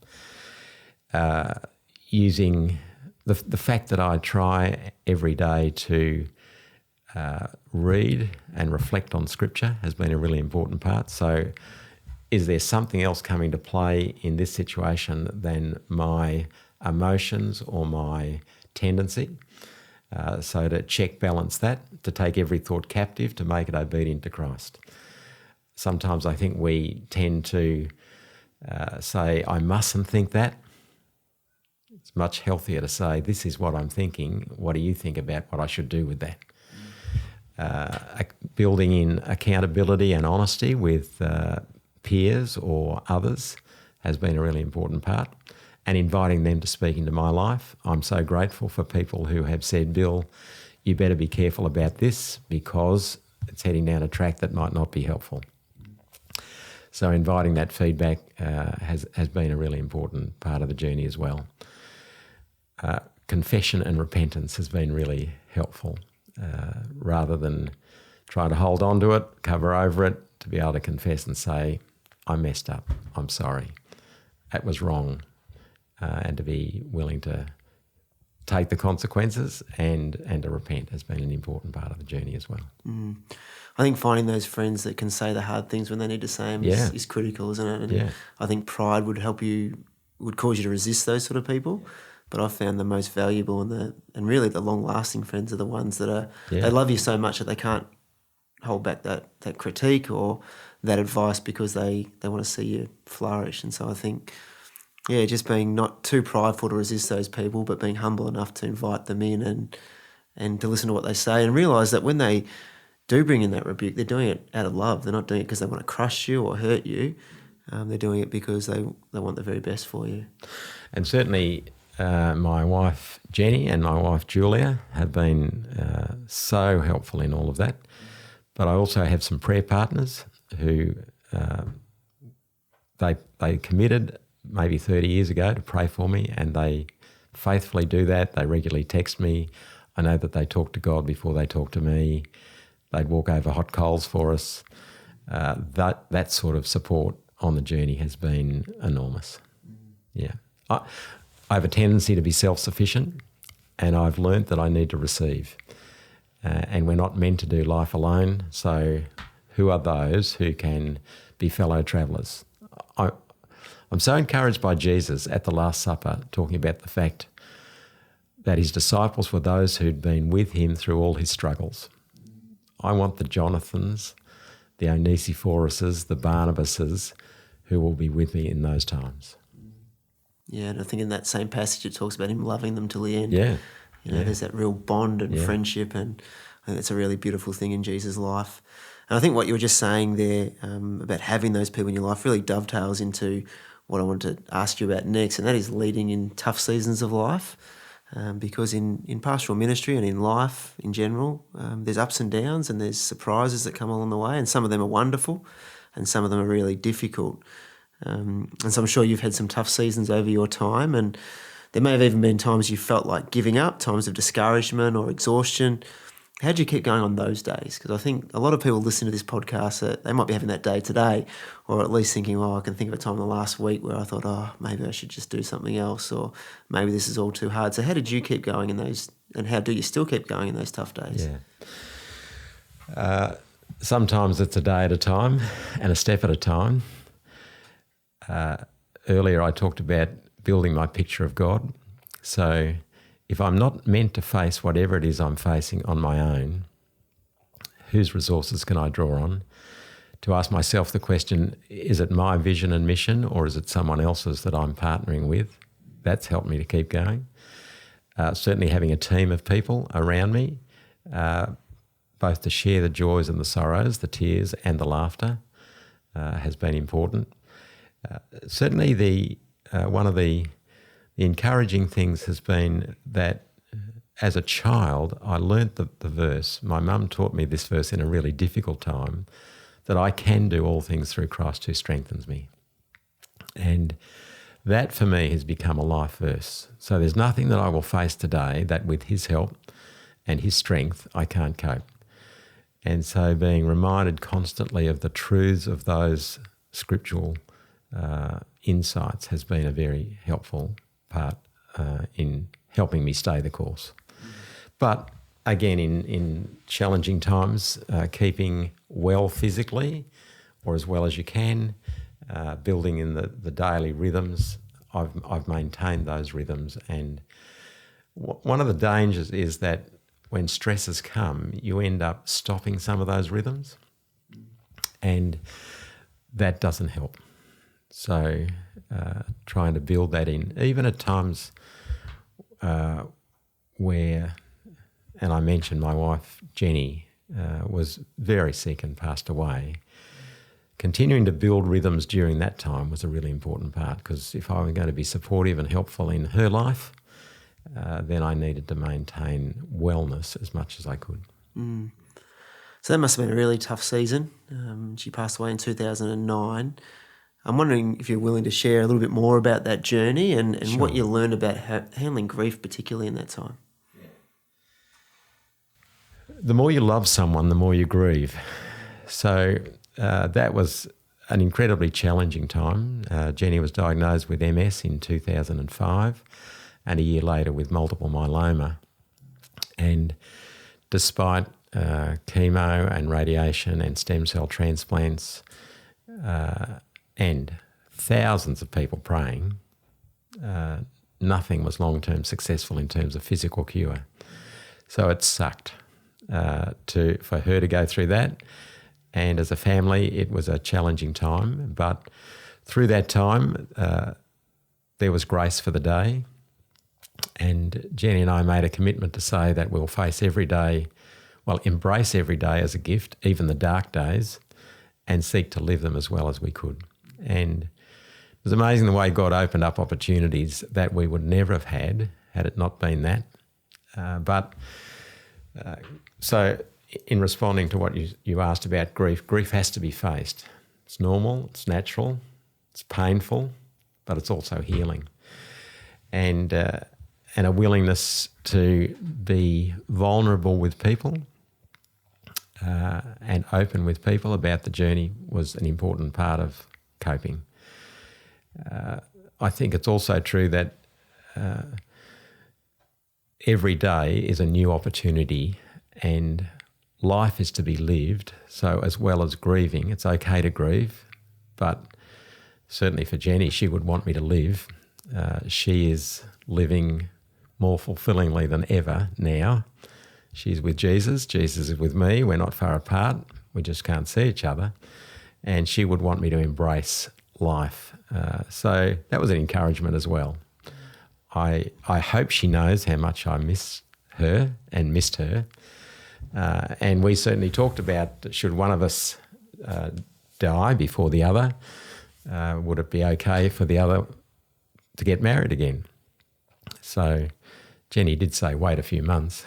Using the fact that I try every day to read and reflect on Scripture has been a really important part. So is there something else coming to play in this situation than my emotions or my tendency? So to check balance that, to take every thought captive, to make it obedient to Christ. Sometimes I think we tend to say, I mustn't think that. It's much healthier to say, this is what I'm thinking. What do you think about what I should do with that? Building in accountability and honesty with peers or others has been a really important part, and inviting them to speak into my life. I'm so grateful for people who have said, Bill, you better be careful about this because it's heading down a track that might not be helpful. So inviting that feedback has been a really important part of the journey as well. Confession and repentance has been really helpful. Rather than trying to hold on to it, cover over it, to be able to confess and say, I messed up, I'm sorry, that was wrong, and to be willing to take the consequences and to repent has been an important part of the journey as well. I think finding those friends that can say the hard things when they need to say them is critical, isn't it? And I think pride would cause you to resist those sort of people. But I've found the most valuable and really the long-lasting friends are the ones that they love you so much that they can't hold back that critique or that advice because they want to see you flourish. And so I think, just being not too prideful to resist those people, but being humble enough to invite them in and to listen to what they say and realise that when they do bring in that rebuke, they're doing it out of love. They're not doing it because they want to crush you or hurt you. They're doing it because they want the very best for you. And certainly my wife Jenny and my wife Julia have been so helpful in all of that. But I also have some prayer partners who they committed maybe 30 years ago to pray for me, and they faithfully do that. They regularly text me. I know that they talk to God before they talk to me. They'd walk over hot coals for us. That sort of support on the journey has been enormous. Yeah. I have a tendency to be self-sufficient, and I've learnt that I need to receive. And we're not meant to do life alone, so who are those who can be fellow travellers? I'm so encouraged by Jesus at the Last Supper, talking about the fact that his disciples were those who'd been with him through all his struggles. I want the Jonathans, the Onesiphoruses, the Barnabases, who will be with me in those times. Yeah, and I think in that same passage it talks about him loving them till the end. Yeah. There's that real bond and friendship, and I think that's a really beautiful thing in Jesus' life. And I think what you were just saying there about having those people in your life really dovetails into what I wanted to ask you about next, and that is leading in tough seasons of life. Because in pastoral ministry and in life in general, there's ups and downs and there's surprises that come along the way, and some of them are wonderful and some of them are really difficult. And so I'm sure you've had some tough seasons over your time, and there may have even been times you felt like giving up, times of discouragement or exhaustion. How do you keep going on those days? Because I think a lot of people listen to this podcast, they might be having that day today, or at least thinking, I can think of a time in the last week where I thought, maybe I should just do something else, or maybe this is all too hard. So how did you keep going in those, and how do you still keep going in those tough days? Yeah. Sometimes it's a day at a time and a step at a time. Earlier I talked about building my picture of God. So if I'm not meant to face whatever it is I'm facing on my own, whose resources can I draw on? To ask myself the question, is it my vision and mission, or is it someone else's that I'm partnering with? That's helped me to keep going. Certainly having a team of people around me, both to share the joys and the sorrows, the tears and the laughter, has been important. Certainly one of the encouraging things has been that as a child, I learnt the verse. My mum taught me this verse in a really difficult time, that I can do all things through Christ who strengthens me. And that for me has become a life verse. So there's nothing that I will face today that with his help and his strength I can't cope. And so being reminded constantly of the truths of those scriptural insights has been a very helpful part in helping me stay the course. But again, in challenging times, keeping well physically or as well as you can, building in the daily rhythms, I've maintained those rhythms. And one of the dangers is that when stresses come, you end up stopping some of those rhythms, and that doesn't help. So trying to build that in, even at times where, and I mentioned my wife Jenny was very sick and passed away, continuing to build rhythms during that time was a really important part, because if I were going to be supportive and helpful in her life, then I needed to maintain wellness as much as I could. Mm. So that must have been a really tough season. She passed away in 2009. I'm wondering if you're willing to share a little bit more about that journey and Sure. what you learned about handling grief, particularly in that time. The more you love someone, the more you grieve. So that was an incredibly challenging time. Jenny was diagnosed with MS in 2005 and a year later with multiple myeloma. And despite chemo and radiation and stem cell transplants and thousands of people praying, nothing was long-term successful in terms of physical cure. So it sucked for her to go through that. And as a family, it was a challenging time. But through that time, there was grace for the day. And Jenny and I made a commitment to say that we'll face every day, embrace every day as a gift, even the dark days, and seek to live them as well as we could. And it was amazing the way God opened up opportunities that we would never have had it not been that. So in responding to what you asked about grief has to be faced. It's normal, it's natural, it's painful, but it's also healing. And a willingness to be vulnerable with people and open with people about the journey was an important part of coping. I think it's also true that every day is a new opportunity and life is to be lived. So as well as grieving, it's okay to grieve, but certainly for Jenny, she would want me to live. She is living more fulfillingly than ever now. She's with Jesus. Jesus is with me. We're not far apart. We just can't see each other. And she would want me to embrace life. So that was an encouragement as well. I hope she knows how much I miss her and missed her. And we certainly talked about, should one of us die before the other, would it be okay for the other to get married again? So Jenny did say, wait a few months.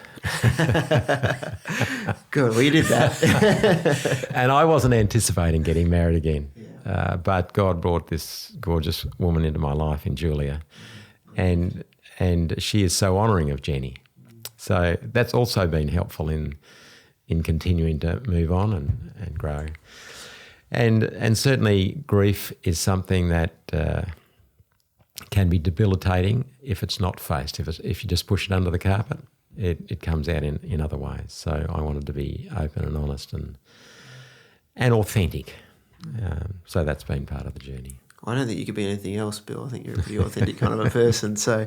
Good, well, you did that. And I wasn't anticipating getting married again. But God brought this gorgeous woman into my life in Julia. And she is so honouring of Jenny. So that's also been helpful in continuing to move on and grow. And certainly grief is something that can be debilitating if it's not faced. If you just push it under the carpet, it comes out in other ways. So I wanted to be open and honest and authentic. So that's been part of the journey. I don't think you could be anything else, Bill. I think you're a pretty authentic kind of a person. So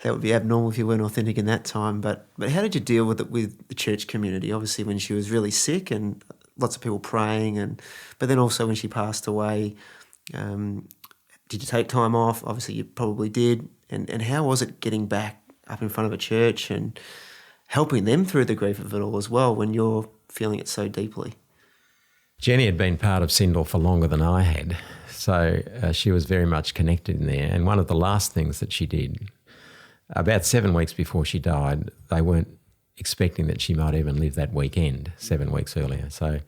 that would be abnormal if you weren't authentic in that time. But how did you deal with it with the church community? Obviously, when she was really sick and lots of people praying, but then also when she passed away, did you take time off? Obviously, you probably did. And how was it getting back up in front of a church and helping them through the grief of it all as well when you're feeling it so deeply? Jenny had been part of Syndal for longer than I had. So she was very much connected in there. And one of the last things that she did, about 7 weeks before she died, they weren't expecting that she might even live that weekend 7 weeks earlier. So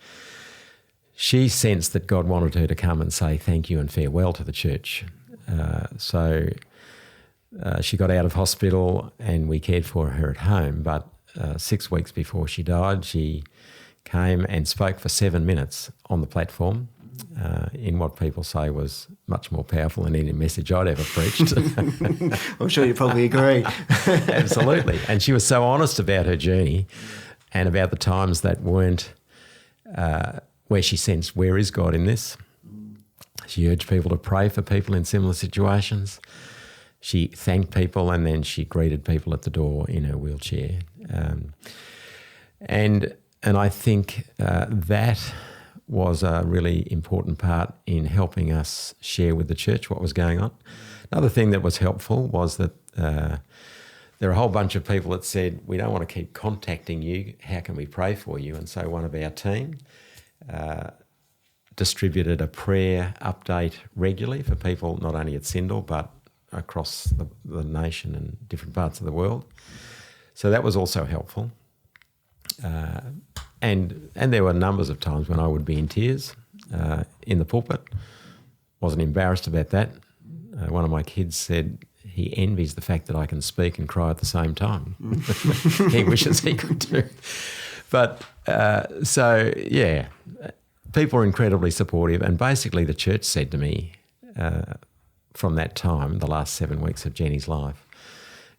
she sensed that God wanted her to come and say thank you and farewell to the church. So she got out of hospital and we cared for her at home. But 6 weeks before she died, she came and spoke for 7 minutes on the platform in what people say was much more powerful than any message I'd ever preached. I'm sure you probably agree. Absolutely. And she was so honest about her journey and about the times that weren't where she sensed, where is God in this? She urged people to pray for people in similar situations. She thanked people and then she greeted people at the door in her wheelchair. And I think that was a really important part in helping us share with the church what was going on. Another thing that was helpful was that there are a whole bunch of people that said, we don't want to keep contacting you, how can we pray for you? And so one of our team distributed a prayer update regularly for people not only at Syndal but across the nation and different parts of the world. So that was also helpful. And there were numbers of times when I would be in tears in the pulpit. Wasn't embarrassed about that. One of my kids said he envies the fact that I can speak and cry at the same time. He wishes he could too. But so, yeah, people were incredibly supportive. And basically the church said to me from that time, the last 7 weeks of Jenny's life,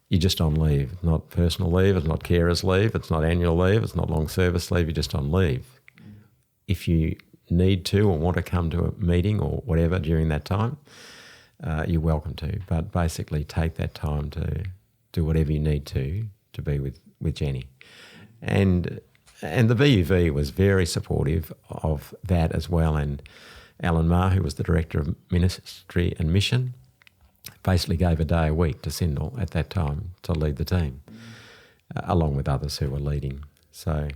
you're just on leave, not personal leave, it's not carers leave, it's not annual leave, it's not long service leave, you're just on leave. If you need to or want to come to a meeting or whatever during that time, you're welcome to. But basically take that time to do whatever you need to be with Jenny. And the BUV was very supportive of that as well. And Alan Marr, who was the Director of Ministry and Mission, basically gave a day a week to Syndal at that time to lead the team, along with others who were leading. So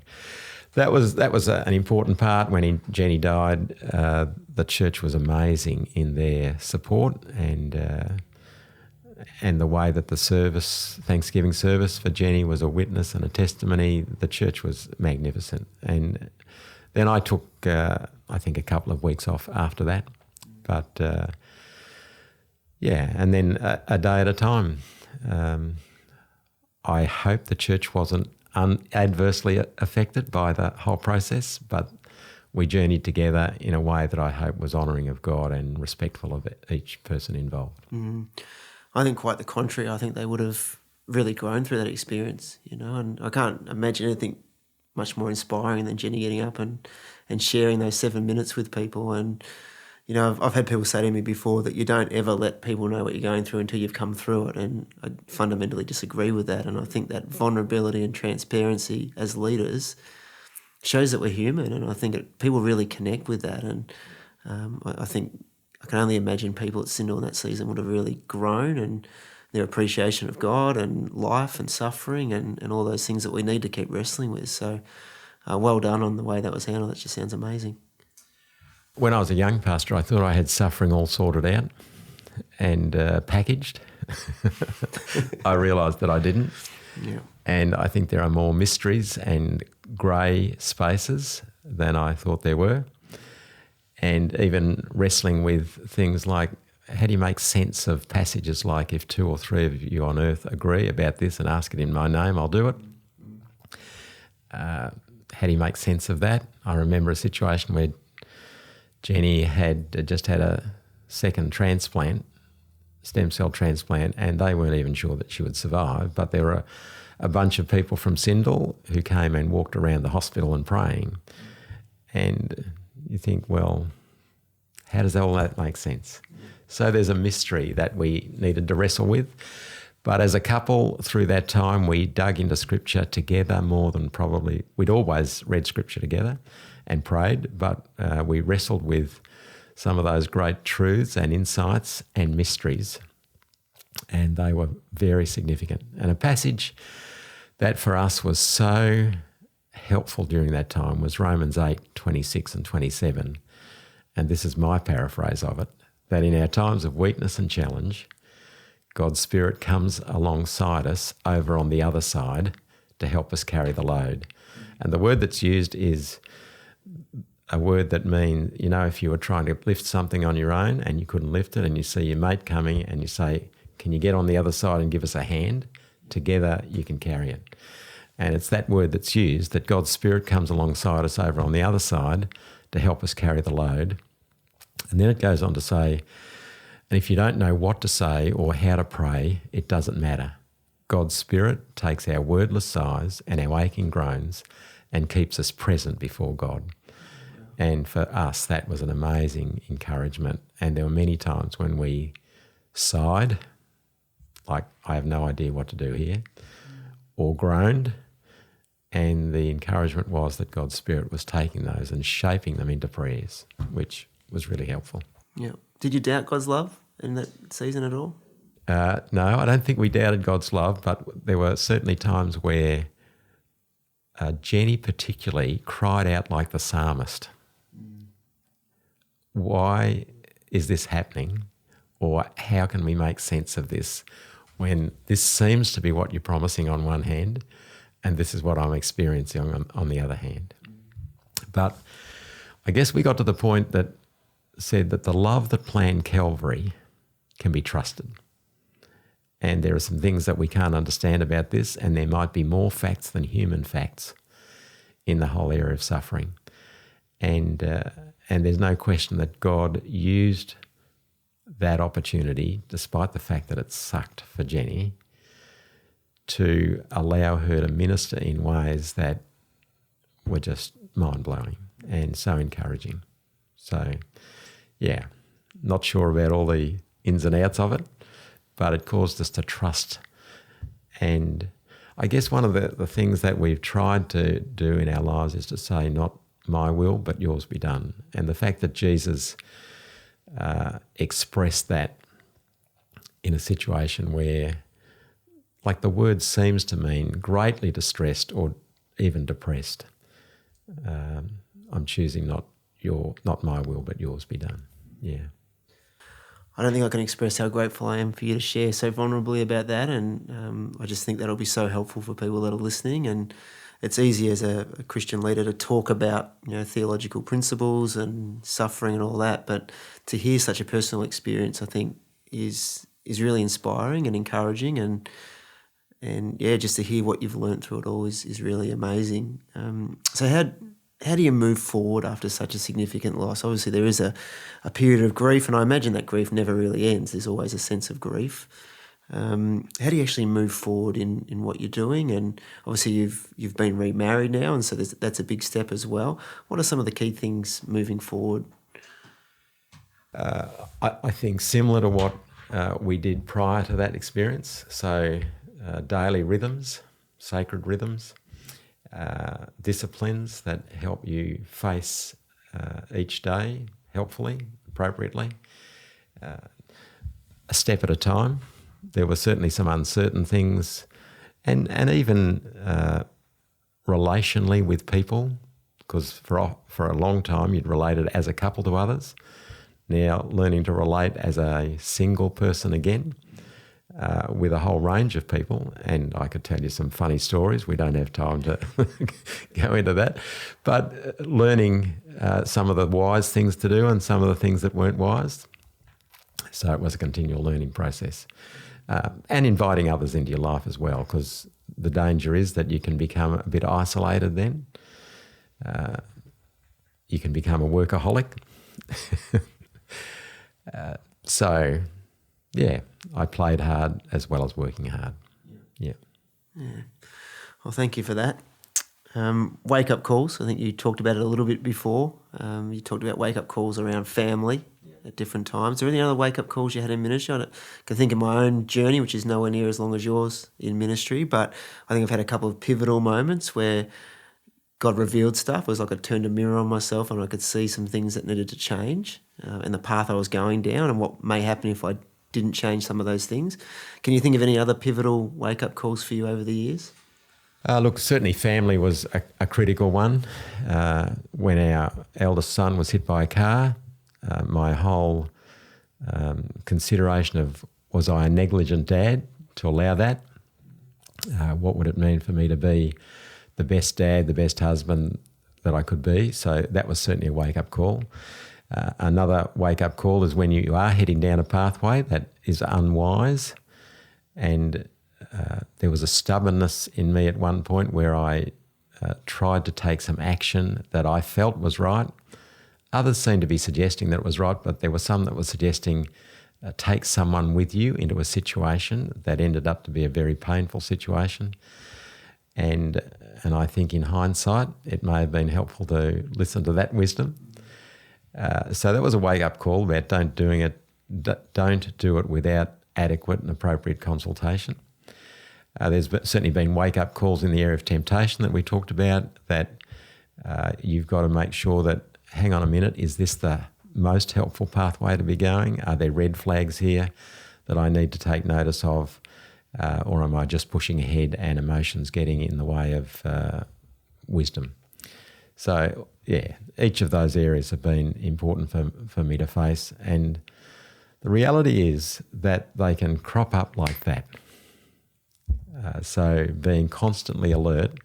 that was an important part. When Jenny died, the church was amazing in their support and the way that the Thanksgiving service for Jenny was a witness and a testimony. The church was magnificent. And then I took, I think, a couple of weeks off after that. But yeah, and then a day at a time. I hope the church wasn't adversely affected by the whole process, but we journeyed together in a way that I hope was honouring of God and respectful of each person involved. I think quite the contrary. I think they would have really grown through that experience, and I can't imagine anything much more inspiring than Jenny getting up and sharing those 7 minutes with people. And, I've had people say to me before that you don't ever let people know what you're going through until you've come through it. And I fundamentally disagree with that. And I think that vulnerability and transparency as leaders shows that we're human. And I think people really connect with that. And I think I can only imagine people at Syndal in that season would have really grown, and their appreciation of God and life and suffering and all those things that we need to keep wrestling with. So well done on the way that was handled. That just sounds amazing. When I was a young pastor, I thought I had suffering all sorted out and packaged. I realised that I didn't. Yeah. And I think there are more mysteries and grey spaces than I thought there were. And even wrestling with things like, how do you make sense of passages like, if 2 or 3 of you on earth agree about this and ask it in my name, I'll do it? How do you make sense of that? I remember a situation where Jenny had just had a second transplant, stem cell transplant, and they weren't even sure that she would survive. But there were a bunch of people from Syndal who came and walked around the hospital and praying. And you think, well, how does all that make sense? So there's a mystery that we needed to wrestle with. But as a couple, through that time, we dug into Scripture together more than probably... We'd always read Scripture together and prayed, but we wrestled with some of those great truths and insights and mysteries, and they were very significant. And a passage that for us was so helpful during that time was Romans 8:26 and 27. And this is my paraphrase of it, that in our times of weakness and challenge, God's Spirit comes alongside us over on the other side to help us carry the load. And the word that's used is a word that means, if you were trying to lift something on your own and you couldn't lift it, and you see your mate coming and you say, can you get on the other side and give us a hand? Together you can carry it. And it's that word that's used, that God's Spirit comes alongside us over on the other side to help us carry the load. And then it goes on to say, and if you don't know what to say or how to pray, it doesn't matter. God's Spirit takes our wordless sighs and our aching groans and keeps us present before God. And for us, that was an amazing encouragement. And there were many times when we sighed, like, I have no idea what to do here, or groaned. And the encouragement was that God's Spirit was taking those and shaping them into prayers, which was really helpful. Yeah. Did you doubt God's love in that season at all? No, I don't think we doubted God's love, but there were certainly times where Jenny particularly cried out like the psalmist. Why is this happening? Or how can we make sense of this when this seems to be what you're promising on one hand and this is what I'm experiencing on the other hand? But I guess we got to the point that said that the love that planned Calvary can be trusted. And there are some things that we can't understand about this, and there might be more facts than human facts in the whole area of suffering. And there's no question that God used that opportunity, despite the fact that it sucked for Jenny, to allow her to minister in ways that were just mind-blowing and so encouraging. So, yeah, not sure about all the ins and outs of it, but it caused us to trust. And I guess one of the things that we've tried to do in our lives is to say, not my will, but yours be done. And the fact that Jesus expressed that in a situation where, like, the word seems to mean greatly distressed or even depressed. I'm choosing not my will, but yours be done. Yeah. I don't think I can express how grateful I am for you to share so vulnerably about that, and I just think that'll be so helpful for people that are listening. And it's easy as a Christian leader to talk about, theological principles and suffering and all that, but to hear such a personal experience, I think, is really inspiring and encouraging, and yeah, just to hear what you've learned through it all is really amazing. So how do you move forward after such a significant loss? Obviously, there is a period of grief, and I imagine that grief never really ends. There's always a sense of grief. How do you actually move forward in what you're doing? And obviously you've been remarried now, and so that's a big step as well. What are some of the key things moving forward? I think similar to what we did prior to that experience. So daily rhythms, sacred rhythms, disciplines that help you face each day helpfully, appropriately, a step at a time. There were certainly some uncertain things, and even relationally with people, because for a long time you'd related as a couple to others. Now learning to relate as a single person again, with a whole range of people, and I could tell you some funny stories. We don't have time to go into that, but learning some of the wise things to do and some of the things that weren't wise. So it was a continual learning process. And inviting others into your life as well, because the danger is that you can become a bit isolated then. You can become a workaholic. So, yeah, I played hard as well as working hard. Yeah. Well, thank you for that. Wake-up calls, I think you talked about it a little bit before. You talked about wake-up calls around family at different times. Are there any other wake-up calls you had in ministry? I can think of my own journey, which is nowhere near as long as yours in ministry, but I think I've had a couple of pivotal moments where God revealed stuff. It was like I turned a mirror on myself and I could see some things that needed to change and the path I was going down and what may happen if I didn't change some of those things. Can you think of any other pivotal wake-up calls for you over the years? Look, certainly family was a critical one. When our eldest son was hit by a car, my whole consideration of, was I a negligent dad to allow that? What would it mean for me to be the best dad, the best husband that I could be? So that was certainly a wake-up call. Another wake-up call is when you are heading down a pathway that is unwise, and there was a stubbornness in me at one point where I tried to take some action that I felt was right. Others seemed to be suggesting that it was right, but there were some that were suggesting take someone with you into a situation that ended up to be a very painful situation. And I think in hindsight, it may have been helpful to listen to that wisdom. So that was a wake-up call about don't do it without adequate and appropriate consultation. There's certainly been wake-up calls in the area of temptation that we talked about, that you've got to make sure that, hang on a minute, is this the most helpful pathway to be going? Are there red flags here that I need to take notice of? Or am I just pushing ahead and emotions getting in the way of wisdom? So, yeah, each of those areas have been important for me to face. And the reality is that they can crop up like that. So being constantly alert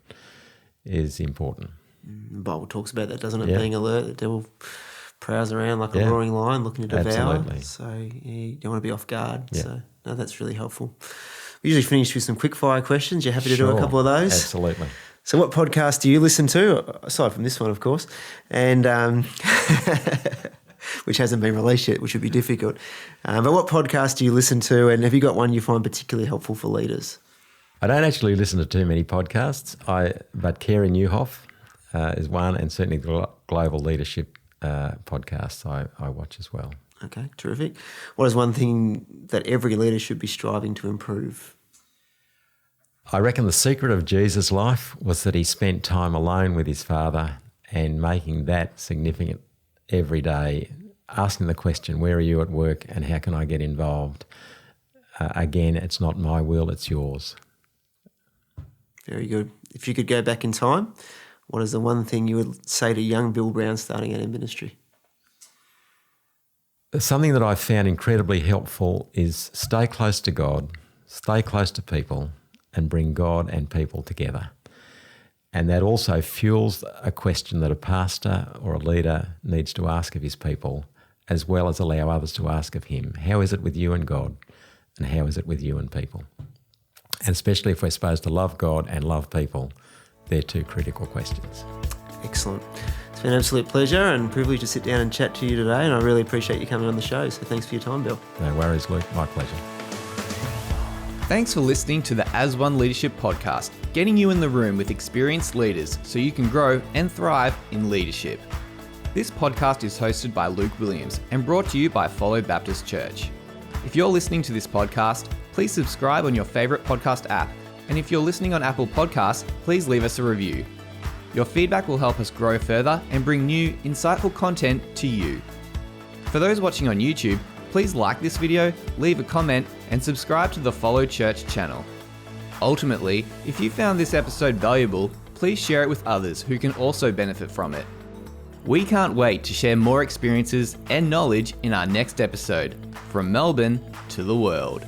is important. The Bible talks about that, doesn't it? Yeah. Being alert, the devil prowls around like a roaring lion looking to devour. Absolutely. So you don't want to be off guard. Yeah. So no, that's really helpful. We usually finish with some quickfire questions. You happy to do a Sure. couple of those? Absolutely. So what podcast do you listen to, aside from this one, of course, and which hasn't been released yet, which would be difficult. But what podcast do you listen to, and have you got one you find particularly helpful for leaders? I don't actually listen to too many podcasts, but Carey Nieuwhof is one, and certainly the Global Leadership podcasts I watch as well. Okay, terrific. What is one thing that every leader should be striving to improve? I reckon the secret of Jesus' life was that he spent time alone with his Father and making that significant every day, asking the question, where are you at work and how can I get involved? Again, it's not my will, it's yours. Very good. If you could go back in time, what is the one thing you would say to young Bill Brown starting out in ministry? Something that I've found incredibly helpful is stay close to God, stay close to people, and bring God and people together. And that also fuels a question that a pastor or a leader needs to ask of his people, as well as allow others to ask of him. How is it with you and God? And how is it with you and people? And especially if we're supposed to love God and love people, they're two critical questions. Excellent. It's been an absolute pleasure and privilege to sit down and chat to you today, and I really appreciate you coming on the show. So thanks for your time, Bill. No worries, Luke. My pleasure. Thanks for listening to the AsOne Leadership podcast, getting you in the room with experienced leaders so you can grow and thrive in leadership. This podcast is hosted by Luke Williams and brought to you by Syndal Baptist Church. If you're listening to this podcast, please subscribe on your favourite podcast app. And if you're listening on Apple Podcasts, please leave us a review. Your feedback will help us grow further and bring new, insightful content to you. For those watching on YouTube, please like this video, leave a comment, and subscribe to the Follow Church channel. Ultimately, if you found this episode valuable, please share it with others who can also benefit from it. We can't wait to share more experiences and knowledge in our next episode, From Melbourne to the World.